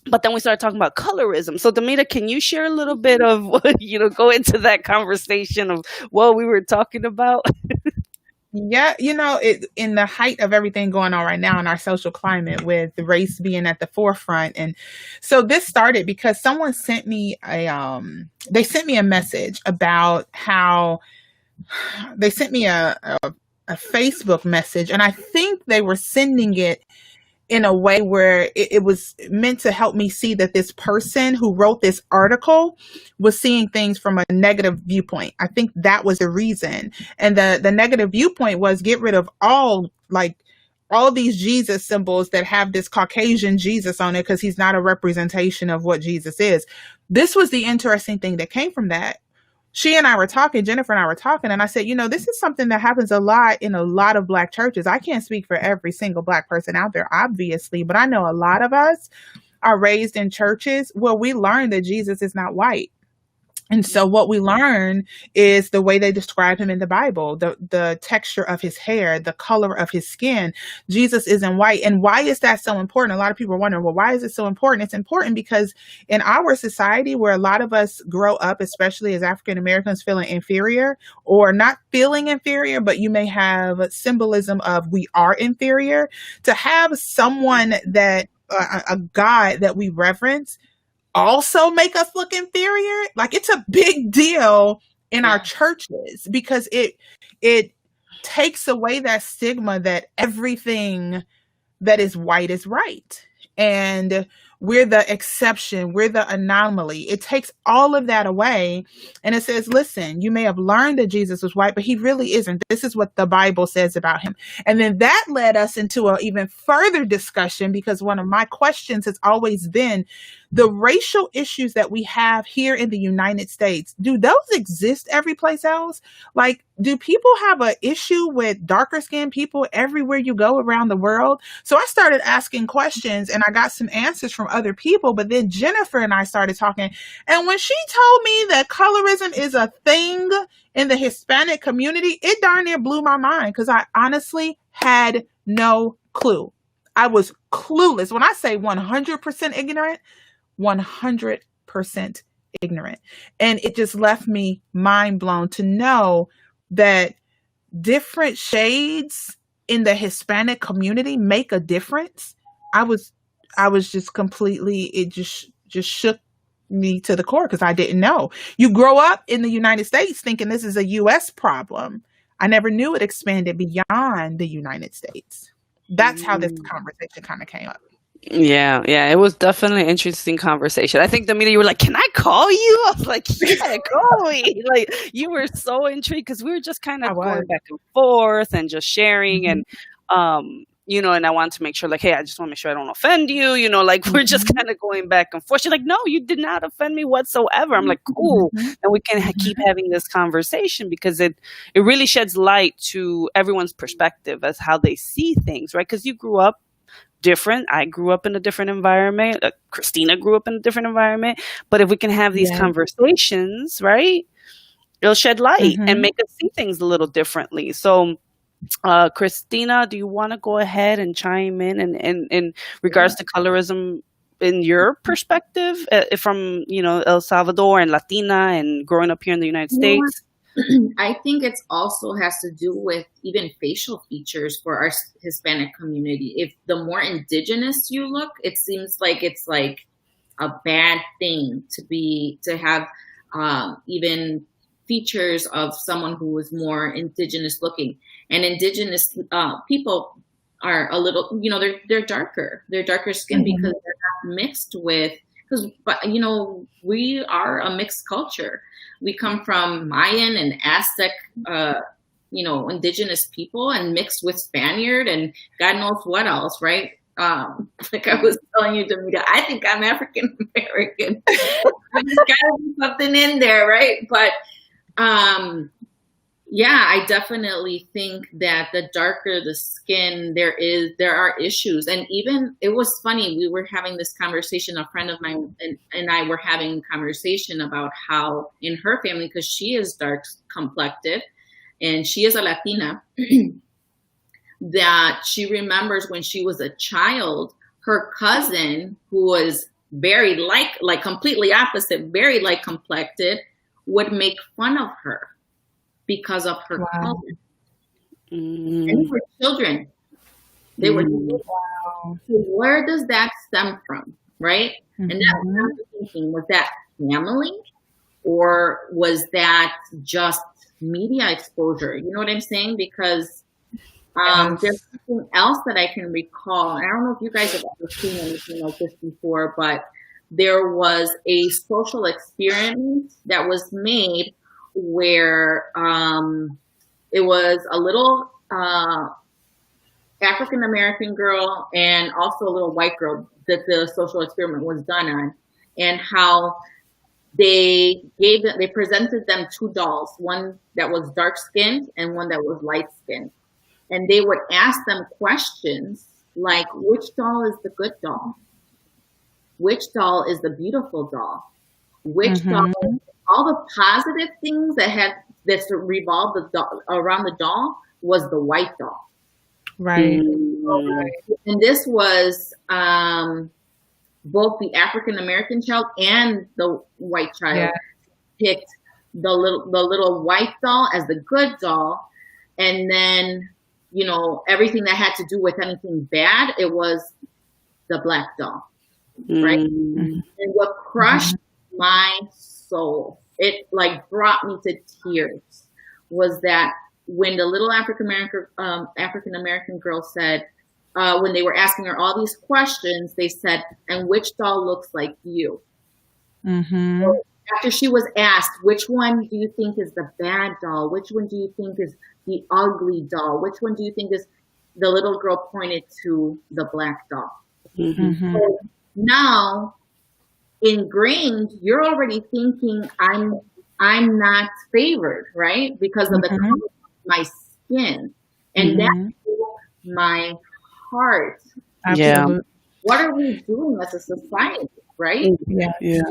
but then we started talking about colorism. So Damita, can you share a little bit of go into that conversation of what we were talking about? Yeah, in the height of everything going on right now in our social climate with the race being at the forefront. And so this started because someone sent me they sent me a message about how they sent me a Facebook message, and I think they were sending it in a way where it was meant to help me see that this person who wrote this article was seeing things from a negative viewpoint. I think that was the reason. And the negative viewpoint was get rid of all these Jesus symbols that have this Caucasian Jesus on it because he's not a representation of what Jesus is. This was the interesting thing that came from that. She and I were talking, Jennifer and I were talking, and I said, this is something that happens a lot in a lot of Black churches. I can't speak for every single Black person out there, obviously, but I know a lot of us are raised in churches where we learn that Jesus is not white. And so what we learn is the way they describe him in the Bible, the texture of his hair, the color of his skin. Jesus isn't white. And why is that so important? A lot of people are wondering, well, why is it so important? It's important because in our society where a lot of us grow up, especially as African Americans, feeling inferior or not feeling inferior, but you may have symbolism of we are inferior, to have someone that a God that we reverence also make us look inferior. Like, it's a big deal in our Yeah. churches because it takes away that stigma that everything that is white is right. And we're the exception, we're the anomaly. It takes all of that away. And it says, listen, you may have learned that Jesus was white, but he really isn't. This is what the Bible says about him. And then that led us into an even further discussion because one of my questions has always been the racial issues that we have here in the United States. Do those exist every place else? Like, do people have an issue with darker skinned people everywhere you go around the world? So I started asking questions and I got some answers from other people. But then Jennifer and I started talking. And when she told me that colorism is a thing in the Hispanic community, it darn near blew my mind because I honestly had no clue. I was clueless. When I say 100% ignorant, 100% ignorant. And it just left me mind blown to know that different shades in the Hispanic community make a difference. I was I was just completely, it just shook me to the core because I didn't know. You grow up in the United States thinking this is a US problem. I never knew it expanded beyond the United States. That's how this Mm. conversation kind of came up. Yeah, yeah, it was definitely an interesting conversation. I think the minute you were like, "Can I call you?" I was like, "Yeah, call me." Like, you were so intrigued because we were just kind I of was. going back and forth and just sharing, Mhm, and and I wanted to make sure, like, hey, I just want to make sure I don't offend you. Like we're just mhm, kind of going back and forth. She's like, "No, you did not offend me whatsoever." I'm like, "Cool," mhm, and we can keep mhm. having this conversation because it really sheds light to everyone's perspective as how they see things, right? Because you grew up different. I grew up in a different environment. Christina grew up in a different environment. But if we can have these Yeah. conversations, right, it'll shed light and Mhm. make us see things a little differently. So Christina, do you want to go ahead and chime in regards to colorism in your perspective from El Salvador and Latina and growing up here in the United You know what? States? I think it's also has to do with even facial features for our Hispanic community. If the more indigenous you look, it seems like it's like a bad thing to have even features of someone who is more indigenous looking. And indigenous people are a little, they're darker. They're darker skin Mhm. because they're not mixed with. But we are a mixed culture. We come from Mayan and Aztec, indigenous people, and mixed with Spaniard and God knows what else, right? Like I was telling you, Damita, I think I'm African American. There's got to be something in there, right? But yeah, I definitely think that the darker the skin, there are issues. And even it was funny, we were having this conversation, a friend of mine and I were having a conversation about how in her family, because she is dark complected and she is a Latina, that she remembers when she was a child, her cousin, who was very like completely opposite, very light complected, would make fun of her because of her color. And they were children. They were Wow. so where does that stem from, right? And that's what I was thinking, was that family or was that just media exposure? You know what I'm saying? Because there's something else that I can recall. I don't know if you guys have ever seen anything like this before, but there was a social experiment that was made where it was a little African American girl and also a little white girl that the social experiment was done on, and how they presented them two dolls, one that was dark skinned and one that was light skinned, and they would ask them questions like, which doll is the good doll? Which doll is the beautiful doll? Which doll? All the positive things that revolved around the doll was the white doll. Right. And this was both the African American child and the white child picked the little white doll as the good doll, and then everything that had to do with anything bad, it was the black doll, right? And what crushed my soul, it like brought me to tears, was that when the little African American girl said, when they were asking her all these questions, they said, "And which doll looks like you?" So after she was asked, which one do you think is the bad doll? Which one do you think is the ugly doll? Which one do you think is? The little girl pointed to the black doll. So now, ingrained, you're already thinking I'm not favored, right? Because of the color of my skin. And that broke my heart. Absolutely. What are we doing as a society, right? Yeah.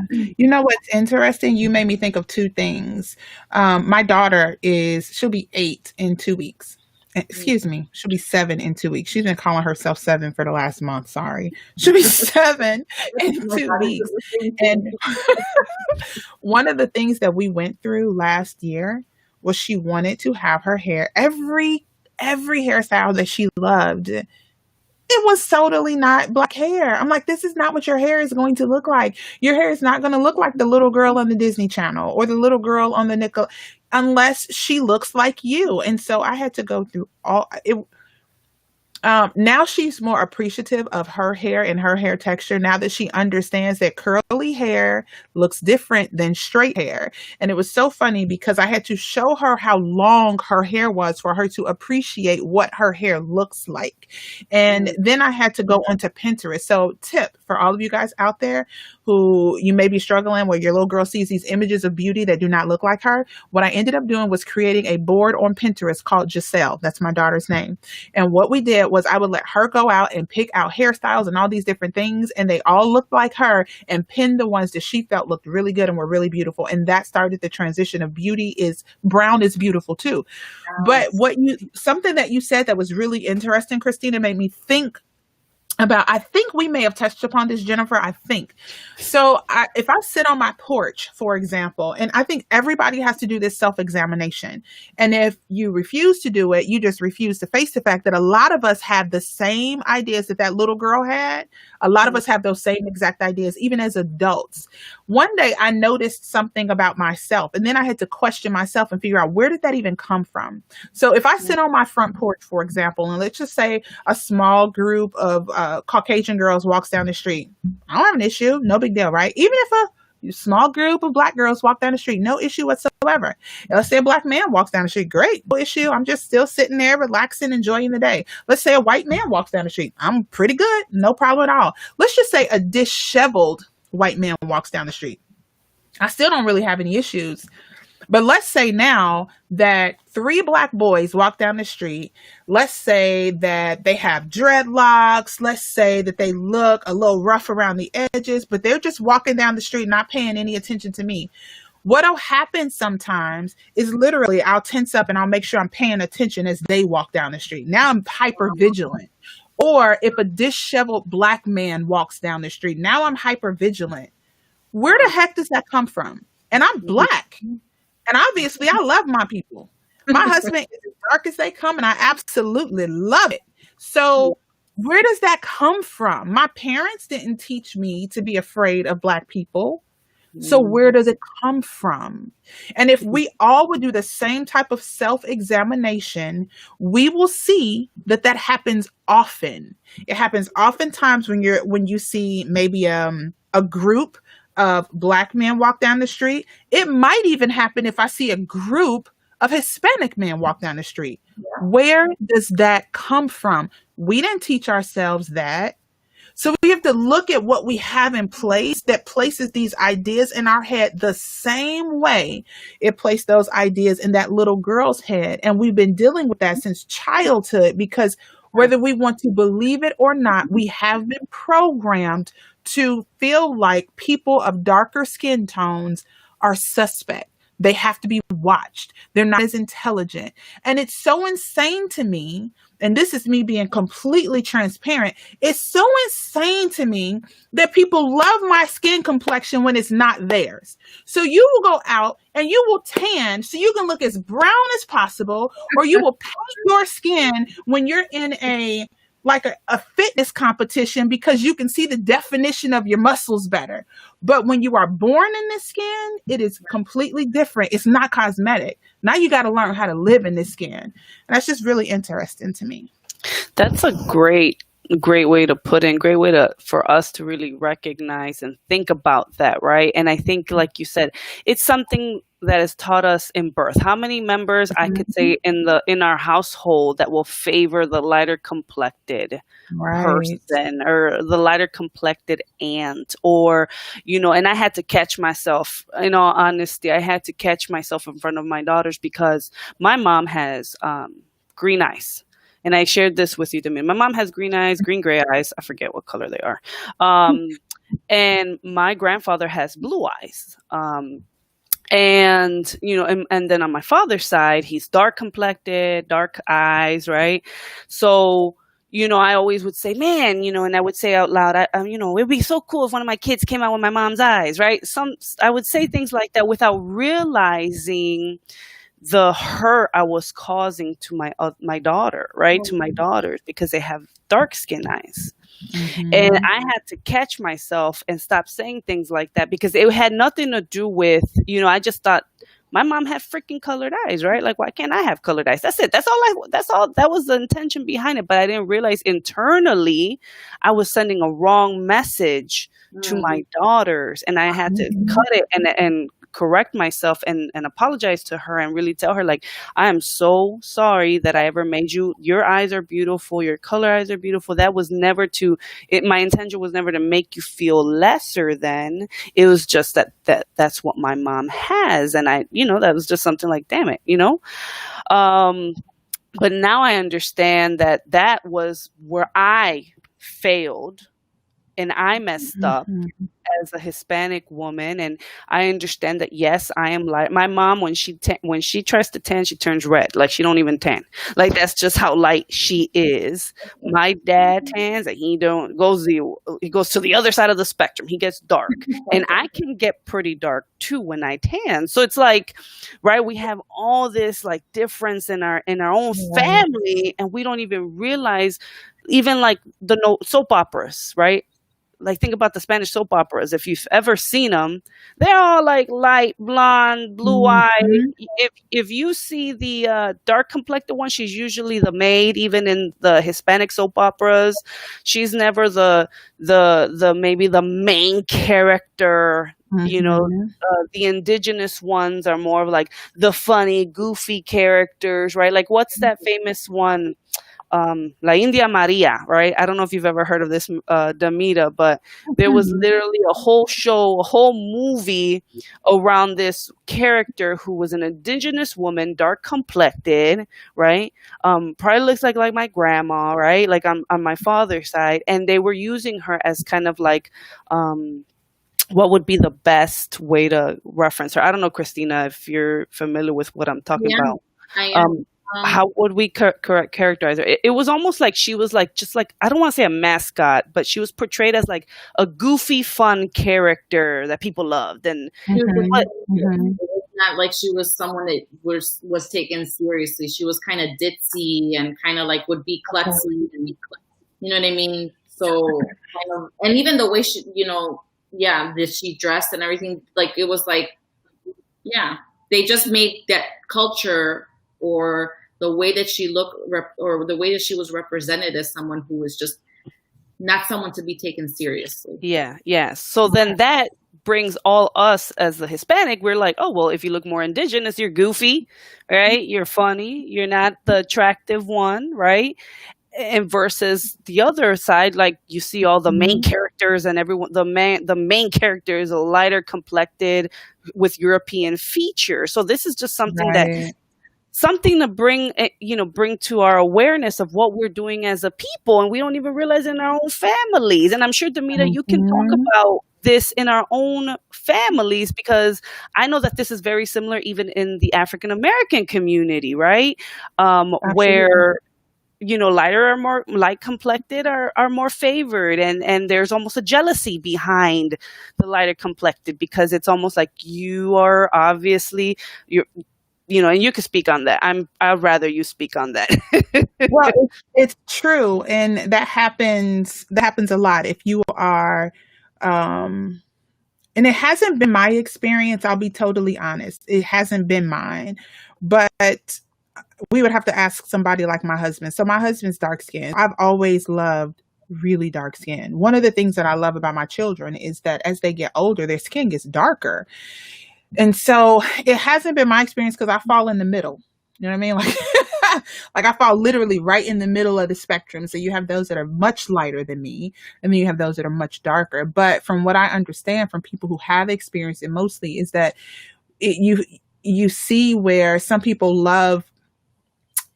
You know what's interesting? You made me think of two things. My daughter she'll be 8 in 2 weeks. Excuse me, she'll be 7 in 2 weeks. She's been calling herself 7 for the last month. Sorry. She'll be 7 in 2 weeks. And one of the things that we went through last year was she wanted to have her hair, every hairstyle that she loved. It was totally not black hair. I'm like, this is not what your hair is going to look like. Your hair is not going to look like the little girl on the Disney Channel or the little girl on the Nickel, unless she looks like you. And so I had to go through all it. Now she's more appreciative of her hair and her hair texture now that she understands that curly hair looks different than straight hair. And it was so funny because I had to show her how long her hair was for her to appreciate what her hair looks like. And then I had to go onto Pinterest. So tip for for all of you guys out there who you may be struggling where your little girl sees these images of beauty that do not look like her. What I ended up doing was creating a board on Pinterest called Giselle. That's my daughter's name. And what we did was I would let her go out and pick out hairstyles and all these different things, and they all looked like her, and pin the ones that she felt looked really good and were really beautiful. And that started the transition of beauty is brown is beautiful too. But something that you said that was really interesting, Christina, made me think about, I think we may have touched upon this, Jennifer, I think. So if I sit on my porch, for example, and I think everybody has to do this self-examination. And if you refuse to do it, you just refuse to face the fact that a lot of us have the same ideas that that little girl had. A lot of us have those same exact ideas, even as adults. One day I noticed something about myself, and then I had to question myself and figure out, where did that even come from? So if I sit on my front porch, for example, and let's just say a small group of Caucasian girls walks down the street, I don't have an issue. No big deal, right? Even if a small group of Black girls walk down the street, no issue whatsoever. And let's say a Black man walks down the street, great, no issue. I'm just still sitting there relaxing, enjoying the day. Let's say a white man walks down the street, I'm pretty good, no problem at all. Let's just say a disheveled white man walks down the street, I still don't really have any issues. But let's say now that 3 Black boys walk down the street. Let's say that they have dreadlocks. Let's say that they look a little rough around the edges, but they're just walking down the street, not paying any attention to me. What'll happen sometimes is literally I'll tense up and I'll make sure I'm paying attention as they walk down the street. Now I'm hyper vigilant. Or if a disheveled Black man walks down the street, now I'm hyper vigilant. Where the heck does that come from? And I'm Black. And obviously, I love my people. My husband is as dark as they come, and I absolutely love it. So where does that come from? My parents didn't teach me to be afraid of Black people. So where does it come from? And if we all would do the same type of self-examination, we will see that that happens often. It happens oftentimes when you see maybe a group of Black men walk down the street. It might even happen if I see a group of Hispanic men walk down the street. Yeah. Where does that come from? We didn't teach ourselves that. So we have to look at what we have in place that places these ideas in our head the same way it placed those ideas in that little girl's head. And we've been dealing with that since childhood, because whether we want to believe it or not, we have been programmed to feel like people of darker skin tones are suspect. They have to be watched. They're not as intelligent. And it's so insane to me, and this is me being completely transparent, it's so insane to me that people love my skin complexion when it's not theirs. So you will go out and you will tan so you can look as brown as possible, or you will paint your skin when you're in a fitness competition because you can see the definition of your muscles better. But when you are born in this skin, it is completely different. It's not cosmetic. Now you got to learn how to live in this skin. And that's just really interesting to me. That's a great way to put in, for us to really recognize and think about that, right? And I think, like you said, it's something that is taught us in birth. How many members I could say in our household that will favor the lighter complected person or the lighter complected aunt, or, and I had to catch myself, in all honesty, I had to catch myself in front of my daughters because my mom has green eyes. And I shared this with you, Damita. My mom has green eyes, green-gray eyes. I forget what color they are. And my grandfather has blue eyes. And then on my father's side, he's dark complected, dark eyes, right? So, I always would say, man, and I would say out loud, it'd be so cool if one of my kids came out with my mom's eyes, right? I would say things like that without realizing the hurt I was causing to my daughter, right? To my daughters, because they have dark skin eyes. Mm-hmm. And I had to catch myself and stop saying things like that, because it had nothing to do with, I just thought my mom had freaking colored eyes, right? Like, why can't I have colored eyes? That's it. That was the intention behind it. But I didn't realize internally I was sending a wrong message to my daughters, and I had to cut it and correct myself and apologize to her and really tell her, like, I am so sorry that I ever made you. Your eyes are beautiful. Your color eyes are beautiful. That was never to it. My intention was never to make you feel lesser than. It was just that's what my mom has. And that was just something like, damn it, Um, but now I understand that was where I failed and I messed up Mhm. as a Hispanic woman, and I understand that yes, I am light. My mom, when she tries to tan, she turns red. Like she don't even tan. Like that's just how light she is. My dad tans, and he goes to the other side of the spectrum. He gets dark, and I can get pretty dark too when I tan. So it's like, right? We have all this like difference in our own Right. family, and we don't even realize. Even like the no soap operas, right? Like think about the Spanish soap operas. If you've ever seen them, they're all like light blonde, blue eye. Mhm. If you see the dark complected one, she's usually the maid. Even in the Hispanic soap operas, she's never the maybe the main character. Mhm. The indigenous ones are more of like the funny, goofy characters, right? Like what's that famous one? La India Maria, right? I don't know if you've ever heard of this, Damita, but there was Mhm. literally a whole show, a whole movie around this character who was an indigenous woman, dark complected, right? Probably looks like my grandma, right? Like on my father's side, and they were using her as kind of like, what would be the best way to reference her? I don't know, Christina, if you're familiar with what I'm talking Yeah, about. I am. Um, how would we correct characterize her? It was almost like she was like just like I don't want to say a mascot, but she was portrayed as like a goofy, fun character that people loved. And She was a what? Mhm. Mhm. It's not like she was someone that was taken seriously. She was kind of ditzy and kind of like would be klutzy, and you know what I mean. So kind of, and even the way she, yeah, that she dressed and everything, like it was like, yeah, they just made that culture or the way that she looked or the way that she was represented as someone who was just not someone to be taken seriously. Yeah, yeah. So then that brings all us as the Hispanic. We're like, oh well, if you look more indigenous, you're goofy, right? You're funny. You're not the attractive one, right? And versus the other side, like you see all the main Mhm. characters and everyone, the main character is a lighter complected with European features. So this is just Right. something to bring to our awareness of what we're doing as a people, and we don't even realize in our own families. And I'm sure, Demita, you can talk Mhm. about this in our own families, because I know that this is very similar even in the African American community, right? Absolutely. Where lighter or more light complected are more favored, and there's almost a jealousy behind the lighter complected, because it's almost like you are obviously and you can speak on that. I'd rather you speak on that. Well, it's true, and that happens a lot if you are, um and it hasn't been my experience, I'll be totally honest. It hasn't been mine, but we would have to ask somebody like my husband. So my husband's dark skin. I've always loved really dark skin. One of the things that I love about my children is that as they get older, their skin gets darker. And so it hasn't been my experience because I fall in the middle. You know what I mean? Like, like I fall literally right in the middle of the spectrum. So you have those that are much lighter than me, and then you have those that are much darker. But from what I understand from people who have experienced it mostly is that you see where some people love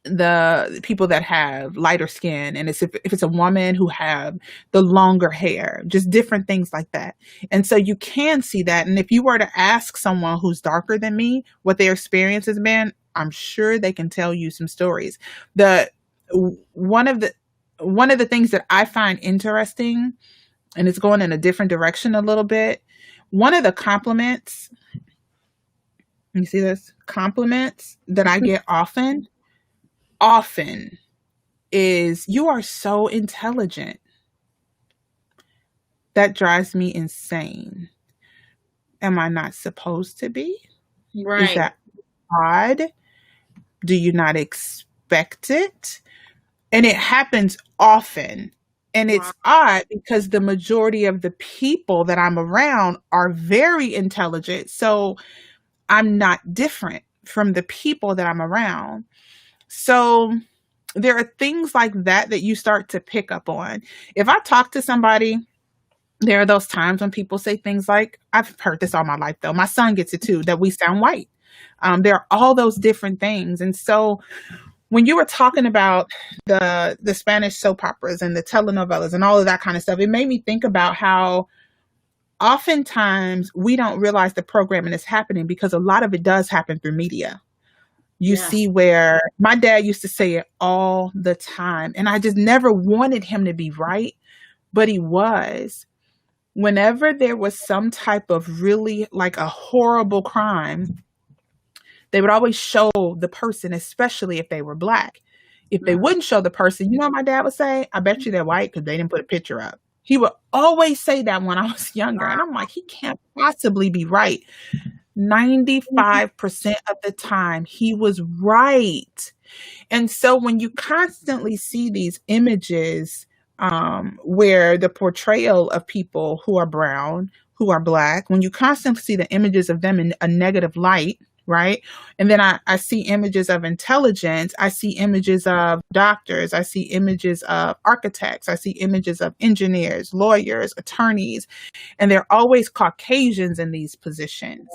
the people that have lighter skin, and if it's a woman who have the longer hair, just different things like that. And so you can see that, and if you were to ask someone who's darker than me what their experience has been, I'm sure they can tell you some stories. The one of the one of the things that I find interesting, and it's going in a different direction a little bit, one of the compliments, you see this, compliments that I get often is, "You are so intelligent." That drives me insane. Am I not supposed to be? Is Right. that odd? Do you not expect it? And it happens often. And Wow. it's odd because the majority of the people that I'm around are very intelligent. So I'm not different from the people that I'm around. So there are things like that that you start to pick up on. If I talk to somebody, there are those times when people say things like, I've heard this all my life though. My son gets it too, that we sound white. There are all those different things. And so when you were talking about the Spanish soap operas and the telenovelas and all of that kind of stuff, it made me think about how oftentimes we don't realize the programming is happening because a lot of it does happen through media. You Yeah. see where my dad used to say it all the time, and I just never wanted him to be right, but he was. Whenever there was some type of really like a horrible crime, they would always show the person, especially if they were black. If they wouldn't show the person, you know what my dad would say? I bet you they're white because they didn't put a picture up. He would always say that when I was younger. And I'm like, he can't possibly be right. 95% of the time, he was right. And so when you constantly see these images where the portrayal of people who are brown, who are black, when you constantly see the images of them in a negative light, right? And then I see images of intelligence. I see images of doctors. I see images of architects. I see images of engineers, lawyers, attorneys, and they're always Caucasians in these positions.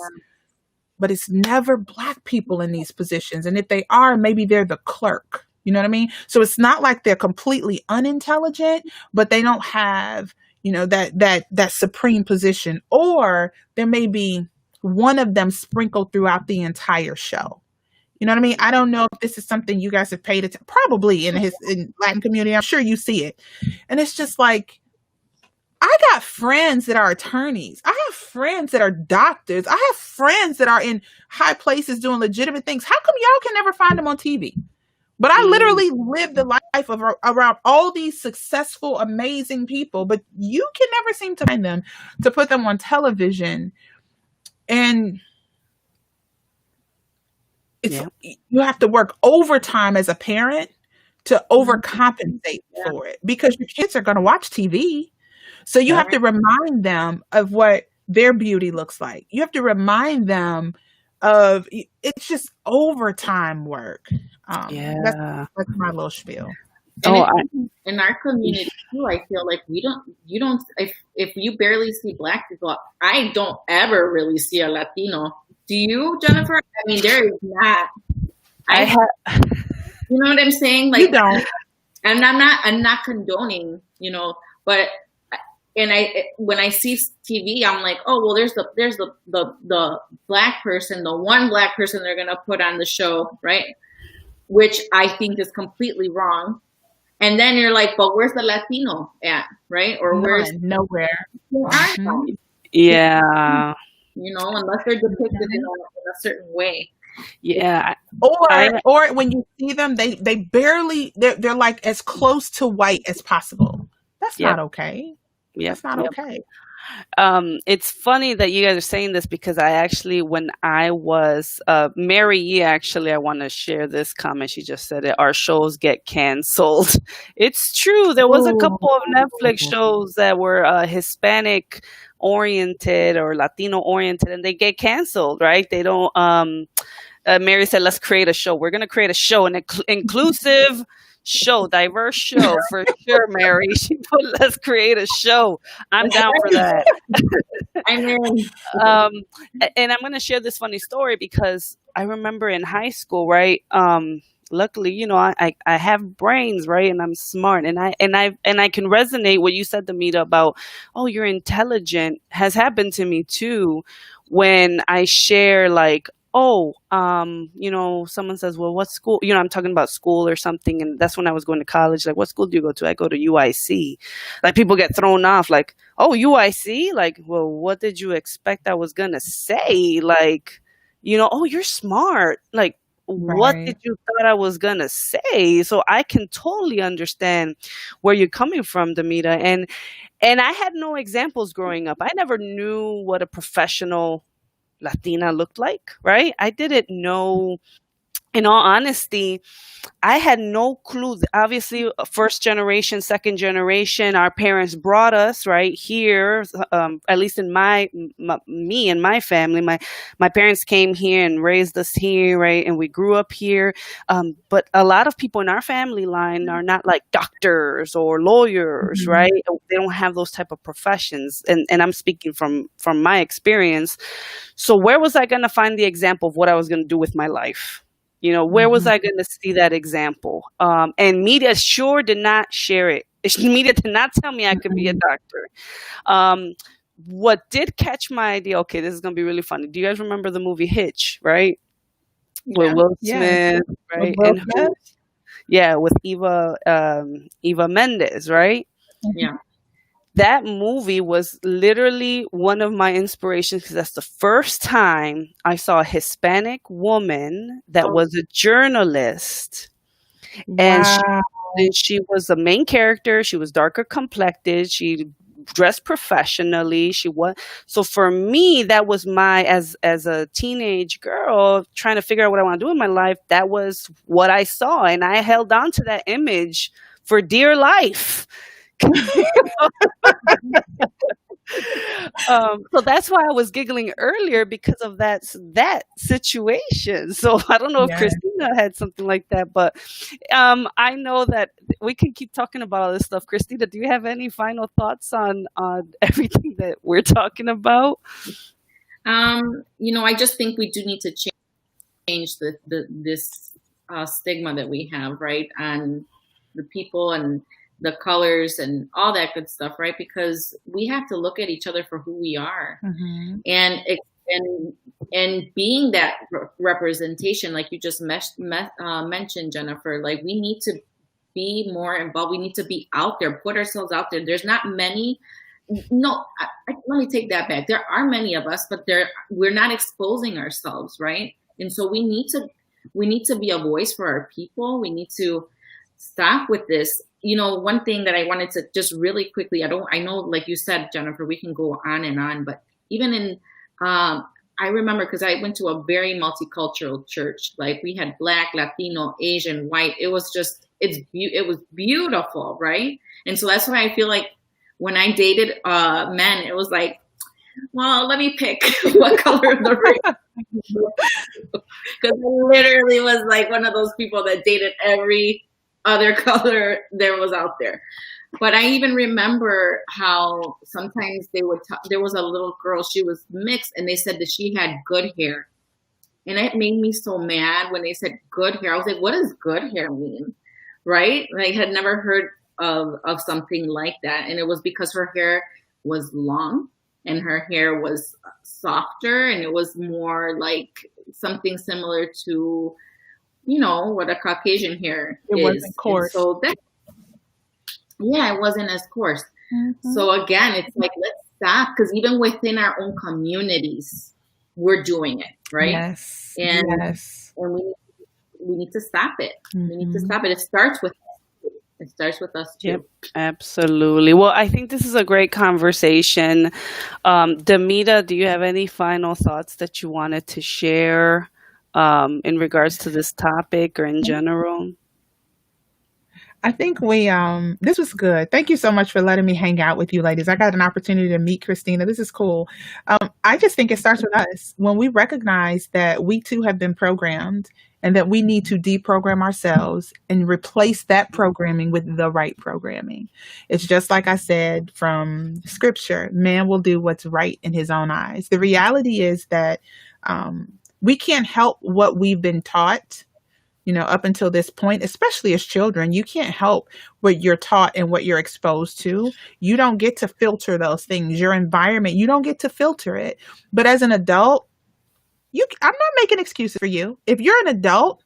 But it's never black people in these positions. And if they are, maybe they're the clerk. You know what I mean? So it's not like they're completely unintelligent, but they don't have, that supreme position. Or there may be one of them sprinkled throughout the entire show. You know what I mean? I don't know if this is something you guys have paid attention, probably in Latin community. I'm sure you see it. And it's just like, I got friends that are attorneys. I have friends that are doctors. I have friends that are in high places doing legitimate things. How come y'all can never find them on TV? But I literally live the life of around all these successful, amazing people, but you can never seem to find them to put them on television. And you have to work overtime as a parent to overcompensate for it because your kids are going to watch TV. So you have to remind them of what their beauty looks like. You have to remind them of it's just overtime work. That's my little spiel. In our community too, I feel like you don't if you barely see black people, I don't ever really see a Latino. Do you, Jennifer? I mean, there is not. You know what I'm saying? Like, you don't. And I'm not condoning, but. And when I see TV, I'm like, oh well, there's the black person, the one black person they're gonna put on the show, right? Which I think is completely wrong. And then you're like, but where's the Latino at, right? Or where's nowhere? Yeah. Unless they're depicted in a certain way. Yeah. Or when you see them, they barely they're like as close to white as possible. That's not okay. That's not okay. It's funny that you guys are saying this because I actually, when I was Mary Yee, actually, I want to share this comment. She just said it. Our shows get canceled. It's true. There was a couple of Netflix shows that were Hispanic oriented or Latino oriented, and they get canceled. Right? They don't. Mary said, "Let's create a show. We're going to create a show, an inclusive." Show, diverse show for sure, Mary. She put, let's create a show. I'm down for that. I mean, and I'm going to share this funny story because I remember in high school, right? Luckily, I have brains, right? And I'm smart, and I can resonate what you said, Damita, about, oh, you're intelligent has happened to me too. When I share like, someone says, well, what school? I'm talking about school or something. And that's when I was going to college. Like, what school do you go to? I go to UIC. Like, people get thrown off. Like, oh, UIC? Like, well, what did you expect I was going to say? Like, oh, you're smart. Like, what did you thought I was going to say? So I can totally understand where you're coming from, Damita. And I had no examples growing up. I never knew what a professional Latina looked like, right? I didn't know in all honesty, I had no clue. Obviously, first generation, second generation, our parents brought us right here. At least in me and my family, my parents came here and raised us here, right? And we grew up here. But a lot of people in our family line are not like doctors or lawyers, Mhm. right? They don't have those type of professions. And I'm speaking from my experience. So where was I going to find the example of what I was going to do with my life? Where was Mhm. I going to see that example? And media sure did not share it. Media did not tell me I could be a Mhm. doctor. Um, what did catch my idea? Okay, this is going to be really funny. Do you guys remember the movie Hitch? Right, with Yeah. Will Yes. Smith, With right, Will and Smith? yeah, with Eva Mendes, right? Yeah. That movie was literally one of my inspirations because that's the first time I saw a Hispanic woman that Oh, was a journalist, and Wow. she was the main character. She was darker complected. She dressed professionally. She was so for me that was my as a teenage girl trying to figure out what I want to do in my life. That was what I saw, and I held on to that image for dear life. So that's why I was giggling earlier because of that situation. So I don't know if Yeah. Christina had something like that, but I know that we can keep talking about all this stuff. Christina, do you have any final thoughts on everything that we're talking about? I just think we do need to change this stigma that we have, right, on the people and the colors and all that good stuff, right? Because we have to look at each other for who we are, Mhm. and and and being that representation, like you just mentioned, Jennifer. Like we need to be more involved. We need to be out there, put ourselves out there. There's not many. No, let me take that back. There are many of us, but we're not exposing ourselves, right? And so we need to be a voice for our people. We need to stop with this. One thing that I wanted to just really quickly, I know, like you said, Jennifer, we can go on and on, but even I remember because I went to a very multicultural church. Like we had Black, Latino, Asian, white. It was just, it was beautiful, right? And so that's why I feel like when I dated men, it was like, well, let me pick what color of the race. Because I literally was like one of those people that dated every other color there was out there. But I even remember how sometimes there was a little girl, she was mixed, and they said that she had good hair. And it made me so mad when they said good hair. I was like, what does good hair mean? Right? I had never heard of something like that. And it was because her hair was long and her hair was softer and it was more like something similar to, what a Caucasian hair It is. wasn't And coarse. so that, yeah, it wasn't as coarse. Mhm. So again, it's like, let's stop, because even within our own communities, we're doing it, right? Yes. And Yes. and we need to stop it. We need to Mhm. stop it. It starts with us. It starts with us Yep, too. absolutely. Well, I think this is a great conversation. Damita, do you have any final thoughts that you wanted to share in regards to this topic or in general? I think this was good. Thank you so much for letting me hang out with you ladies. I got an opportunity to meet Christina. This is cool. I just think it starts with us. When we recognize that we too have been programmed and that we need to deprogram ourselves and replace that programming with the right programming. It's just like I said from scripture, man will do what's right in his own eyes. The reality is that we can't help what we've been taught, up until this point, especially as children. You can't help what you're taught and what you're exposed to. You don't get to filter those things. Your environment, you don't get to filter it. But as an adult, I'm not making excuses for you. If you're an adult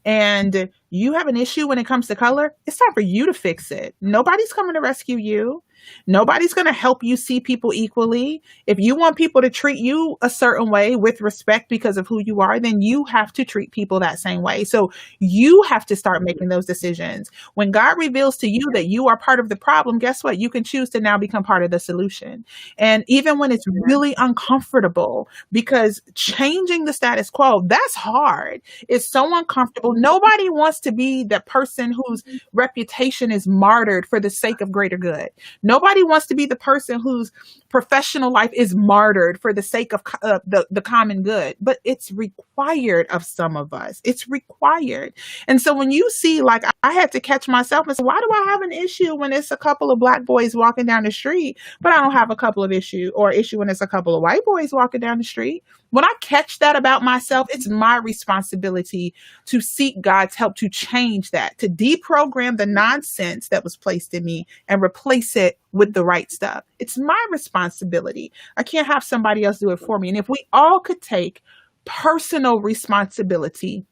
and you have an issue when it comes to color, it's time for you to fix it. Nobody's coming to rescue you. Nobody's going to help you see people equally. If you want people to treat you a certain way with respect because of who you are, then you have to treat people that same way. So you have to start making those decisions. When God reveals to you that you are part of the problem, guess what? You can choose to now become part of the solution. And even when it's really uncomfortable, because changing the status quo, that's hard. It's so uncomfortable. Nobody wants to be the person whose reputation is martyred for the sake of greater good. Nobody wants to be the person whose professional life is martyred for the sake of the common good. But it's required of some of us. It's required. And so when you see, like, I had to catch myself and say, why do I have an issue when it's a couple of black boys walking down the street, but I don't have a couple of issue when it's a couple of white boys walking down the street? When I catch that about myself, it's my responsibility to seek God's help to change that, to deprogram the nonsense that was placed in me and replace it with the right stuff. It's my responsibility. I can't have somebody else do it for me. And if we all could take personal responsibility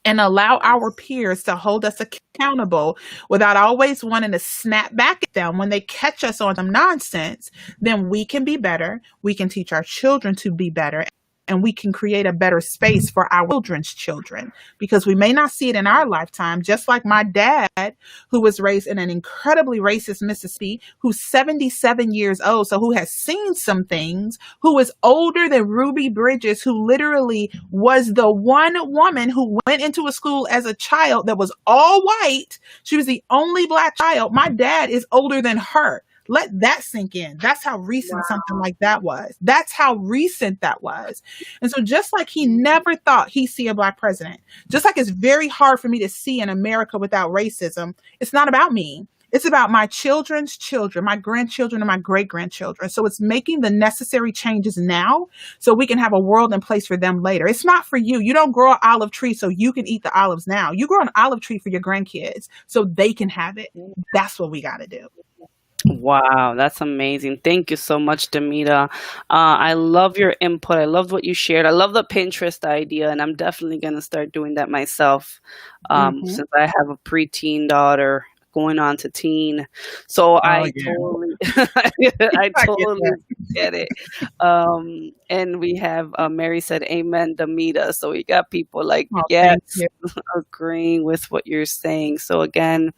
and allow our peers to hold us accountable without always wanting to snap back at them when they catch us on some nonsense, then we can be better. We can teach our children to be better. And we can create a better space for our children's children, because we may not see it in our lifetime. Just like my dad, who was raised in an incredibly racist Mississippi, who's 77 years old, so who has seen some things, who is older than Ruby Bridges, who literally was the one woman who went into a school as a child that was all white. She was the only black child. My dad is older than her. Let that sink in. That's how recent something like that was. That's how recent that was. And so just like he never thought he'd see a black president, just like it's very hard for me to see an America without racism, it's not about me. It's about my children's children, my grandchildren, and my great-grandchildren. So it's making the necessary changes now so we can have a world and place for them later. It's not for you. You don't grow an olive tree so you can eat the olives now. You grow an olive tree for your grandkids so they can have it. That's what we got to do. Wow, that's amazing. Thank you so much, Damita. I love your input. I love what you shared. I love the Pinterest idea, and I'm definitely going to start doing that myself since I have a preteen daughter going on to teen. So I totally, I totally get it. And we have Mary said, "Amen, Damita." So we got people like, yes, agreeing with what you're saying. So again,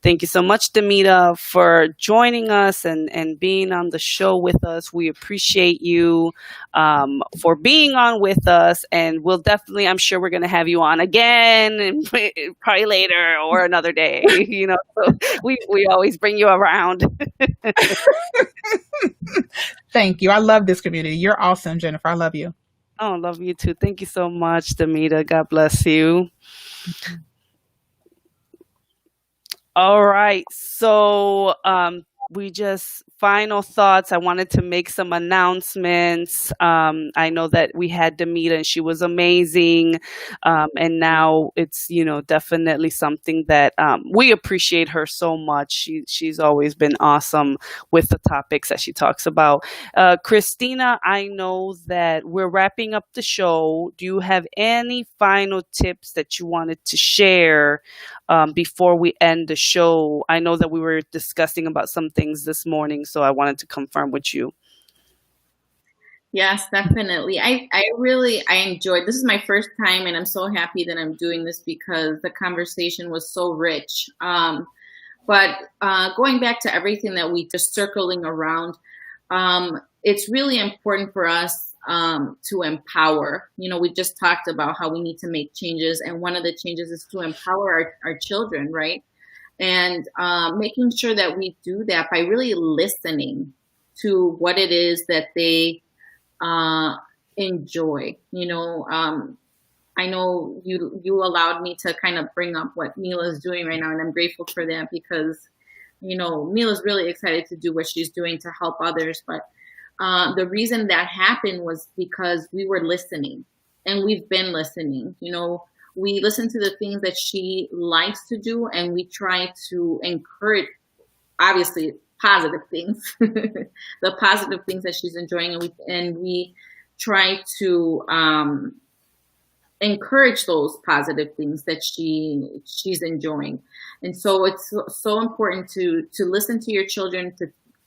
thank you so much, Damita, for joining us and being on the show with us. We appreciate you for being on with us, and we'll definitely, I'm sure we're going to have you on again, and probably later or another day. You know, so we always bring you around. Thank you. I love this community. You're awesome, Jennifer. I love you. Oh, love you too. Thank you so much, Damita. God bless you. All right. So we just final thoughts. I wanted to make some announcements. I know that we had Damita and she was amazing. And now it's, you know, definitely something that we appreciate her so much. She's always been awesome with the topics that she talks about. Cristina, I know that we're wrapping up the show. Do you have any final tips that you wanted to share before we end the show? I know that we were discussing about some things this morning, so I wanted to confirm with you. Yes, definitely. I enjoyed, this is my first time, and I'm so happy that I'm doing this because the conversation was so rich. But going back to everything that we just circling around, it's really important for us to empower. You know, we just talked about how we need to make changes, and one of the changes is to empower our children, right? And making sure that we do that by really listening to what it is that they enjoy. You know, I know you allowed me to kind of bring up what Mila is doing right now, and I'm grateful for that because, you know, Mila's really excited to do what she's doing to help others. But the reason that happened was because we were listening, and we've been listening. You know, we listen to the things that she likes to do, and we try to encourage, obviously, positive things, the positive things that she's enjoying, and we try to encourage those positive things that she's enjoying. And so it's so important to listen to your children,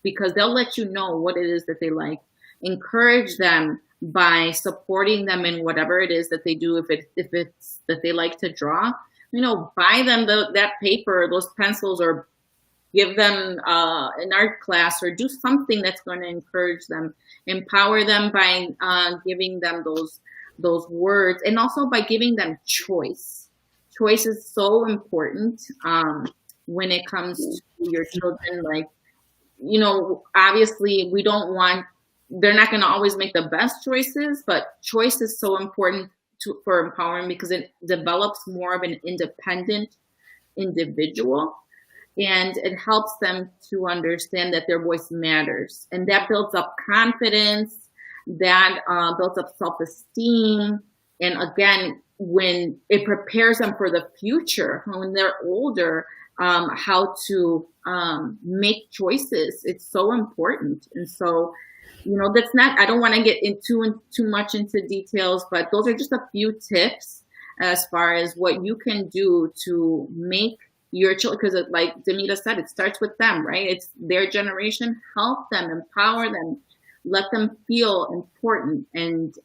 because they'll let you know what it is that they like. Encourage them by supporting them in whatever it is that they do. If it's that they like to draw, buy them that paper, those pencils, or give them an art class, or do something that's going to encourage them, empower them by giving them those words, and also by giving them choice. Choice is so important when it comes to your children. Like, obviously they're not going to always make the best choices, but choice is so important for empowering, because it develops more of an independent individual. And it helps them to understand that their voice matters. And that builds up confidence, that builds up self-esteem. And again, when it prepares them for the future, when they're older, how to make choices. It's so important. And so, I don't want to get too much into details, but those are just a few tips as far as what you can do to make your children, because like Damita said, it starts with them, right? It's their generation. Help them, empower them, let them feel important, and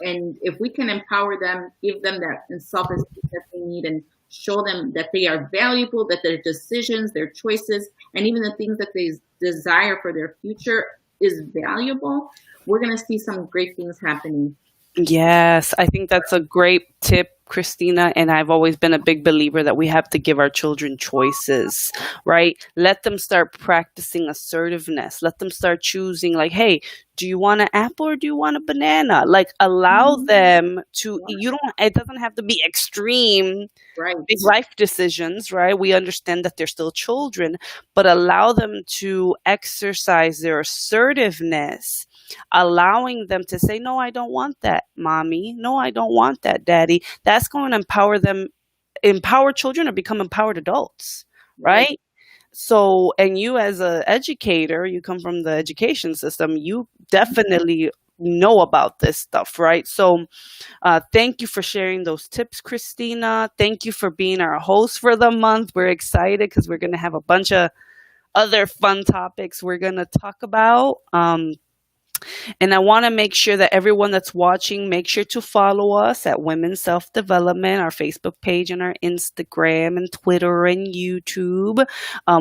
if we can empower them, give them that self-esteem that they need, and show them that they are valuable, that their decisions, their choices, and even the things that they desire for their future is valuable, we're going to see some great things happening. Yes, I think that's a great tip, Cristina. And I've always been a big believer that we have to give our children choices, right? Let them start practicing assertiveness. Let them start choosing, like, hey, do you want an apple or do you want a banana? Like, allow them to, it doesn't have to be extreme, right, big life decisions, right? We understand that they're still children, but allow them to exercise their assertiveness, allowing them to say, no, I don't want that, mommy. No, I don't want that, daddy. That's going to empower children to become empowered adults, right? So, and you as an educator, you come from the education system, you definitely know about this stuff, right? So, thank you for sharing those tips, Cristina. Thank you for being our host for the month. We're excited because we're going to have a bunch of other fun topics we're going to talk about. And I want to make sure that everyone that's watching, make sure to follow us at Women's Self Development, our Facebook page and our Instagram and Twitter and YouTube.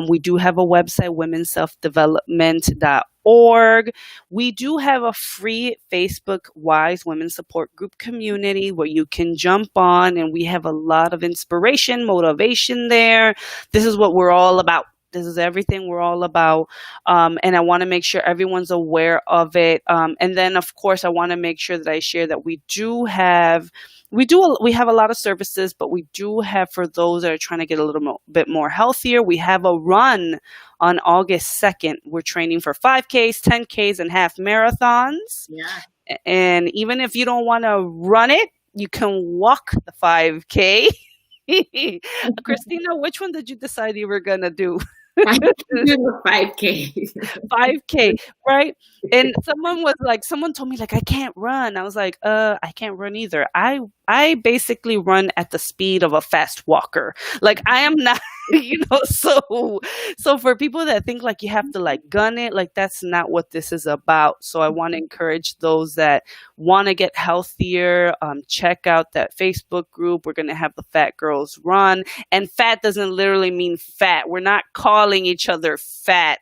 We do have a website, womensselfdevelopment.org. We do have a free Facebook Wise Women Support Group community where you can jump on, and we have a lot of inspiration, motivation there. This is what we're all about. This is everything we're all about. And I want to make sure everyone's aware of it. And then, of course, I want to make sure that I share that we have a lot of services, but we do have, for those that are trying to get a little bit more healthier, we have a run on August 2nd. We're training for 5Ks, 10Ks, and half marathons. Yeah. And even if you don't want to run it, you can walk the 5K. Cristina, which one did you decide you were going to do? I do the 5K. 5K, right? And someone told me, like, I can't run. I was like, I can't run either. I basically run at the speed of a fast walker. Like, I am not, so for people that think like you have to like gun it, like that's not what this is about. So I want to encourage those that want to get healthier, check out that Facebook group. We're going to have the Fat Girls Run, and fat doesn't literally mean fat. We're not calling each other fat.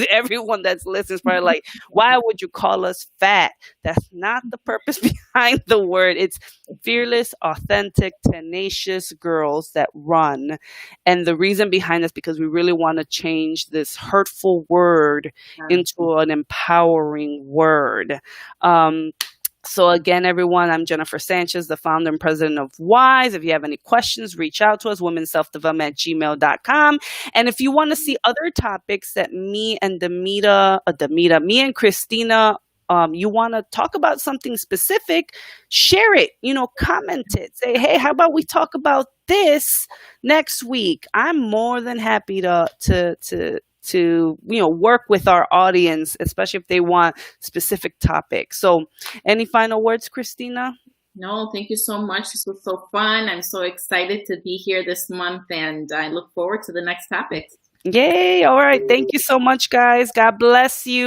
Everyone that's listening is probably like, why would you call us fat? That's not the purpose behind the word. It's fearless, authentic, tenacious girls that run. And the reason behind this, because we really want to change this hurtful word into an empowering word. So again, everyone, I'm Jennifer Sanchez, the founder and president of WISE. If you have any questions, reach out to us, womenselfdevelopment@gmail.com. And if you want to see other topics that me and Cristina, you want to talk about something specific, share it, comment it, say, hey, how about we talk about this next week? I'm more than happy to work with our audience, especially if they want specific topics. So any final words, Cristina? No, thank you so much. This was so fun. I'm so excited to be here this month, and I look forward to the next topic. Yay. All right. Thank you so much, guys. God bless you.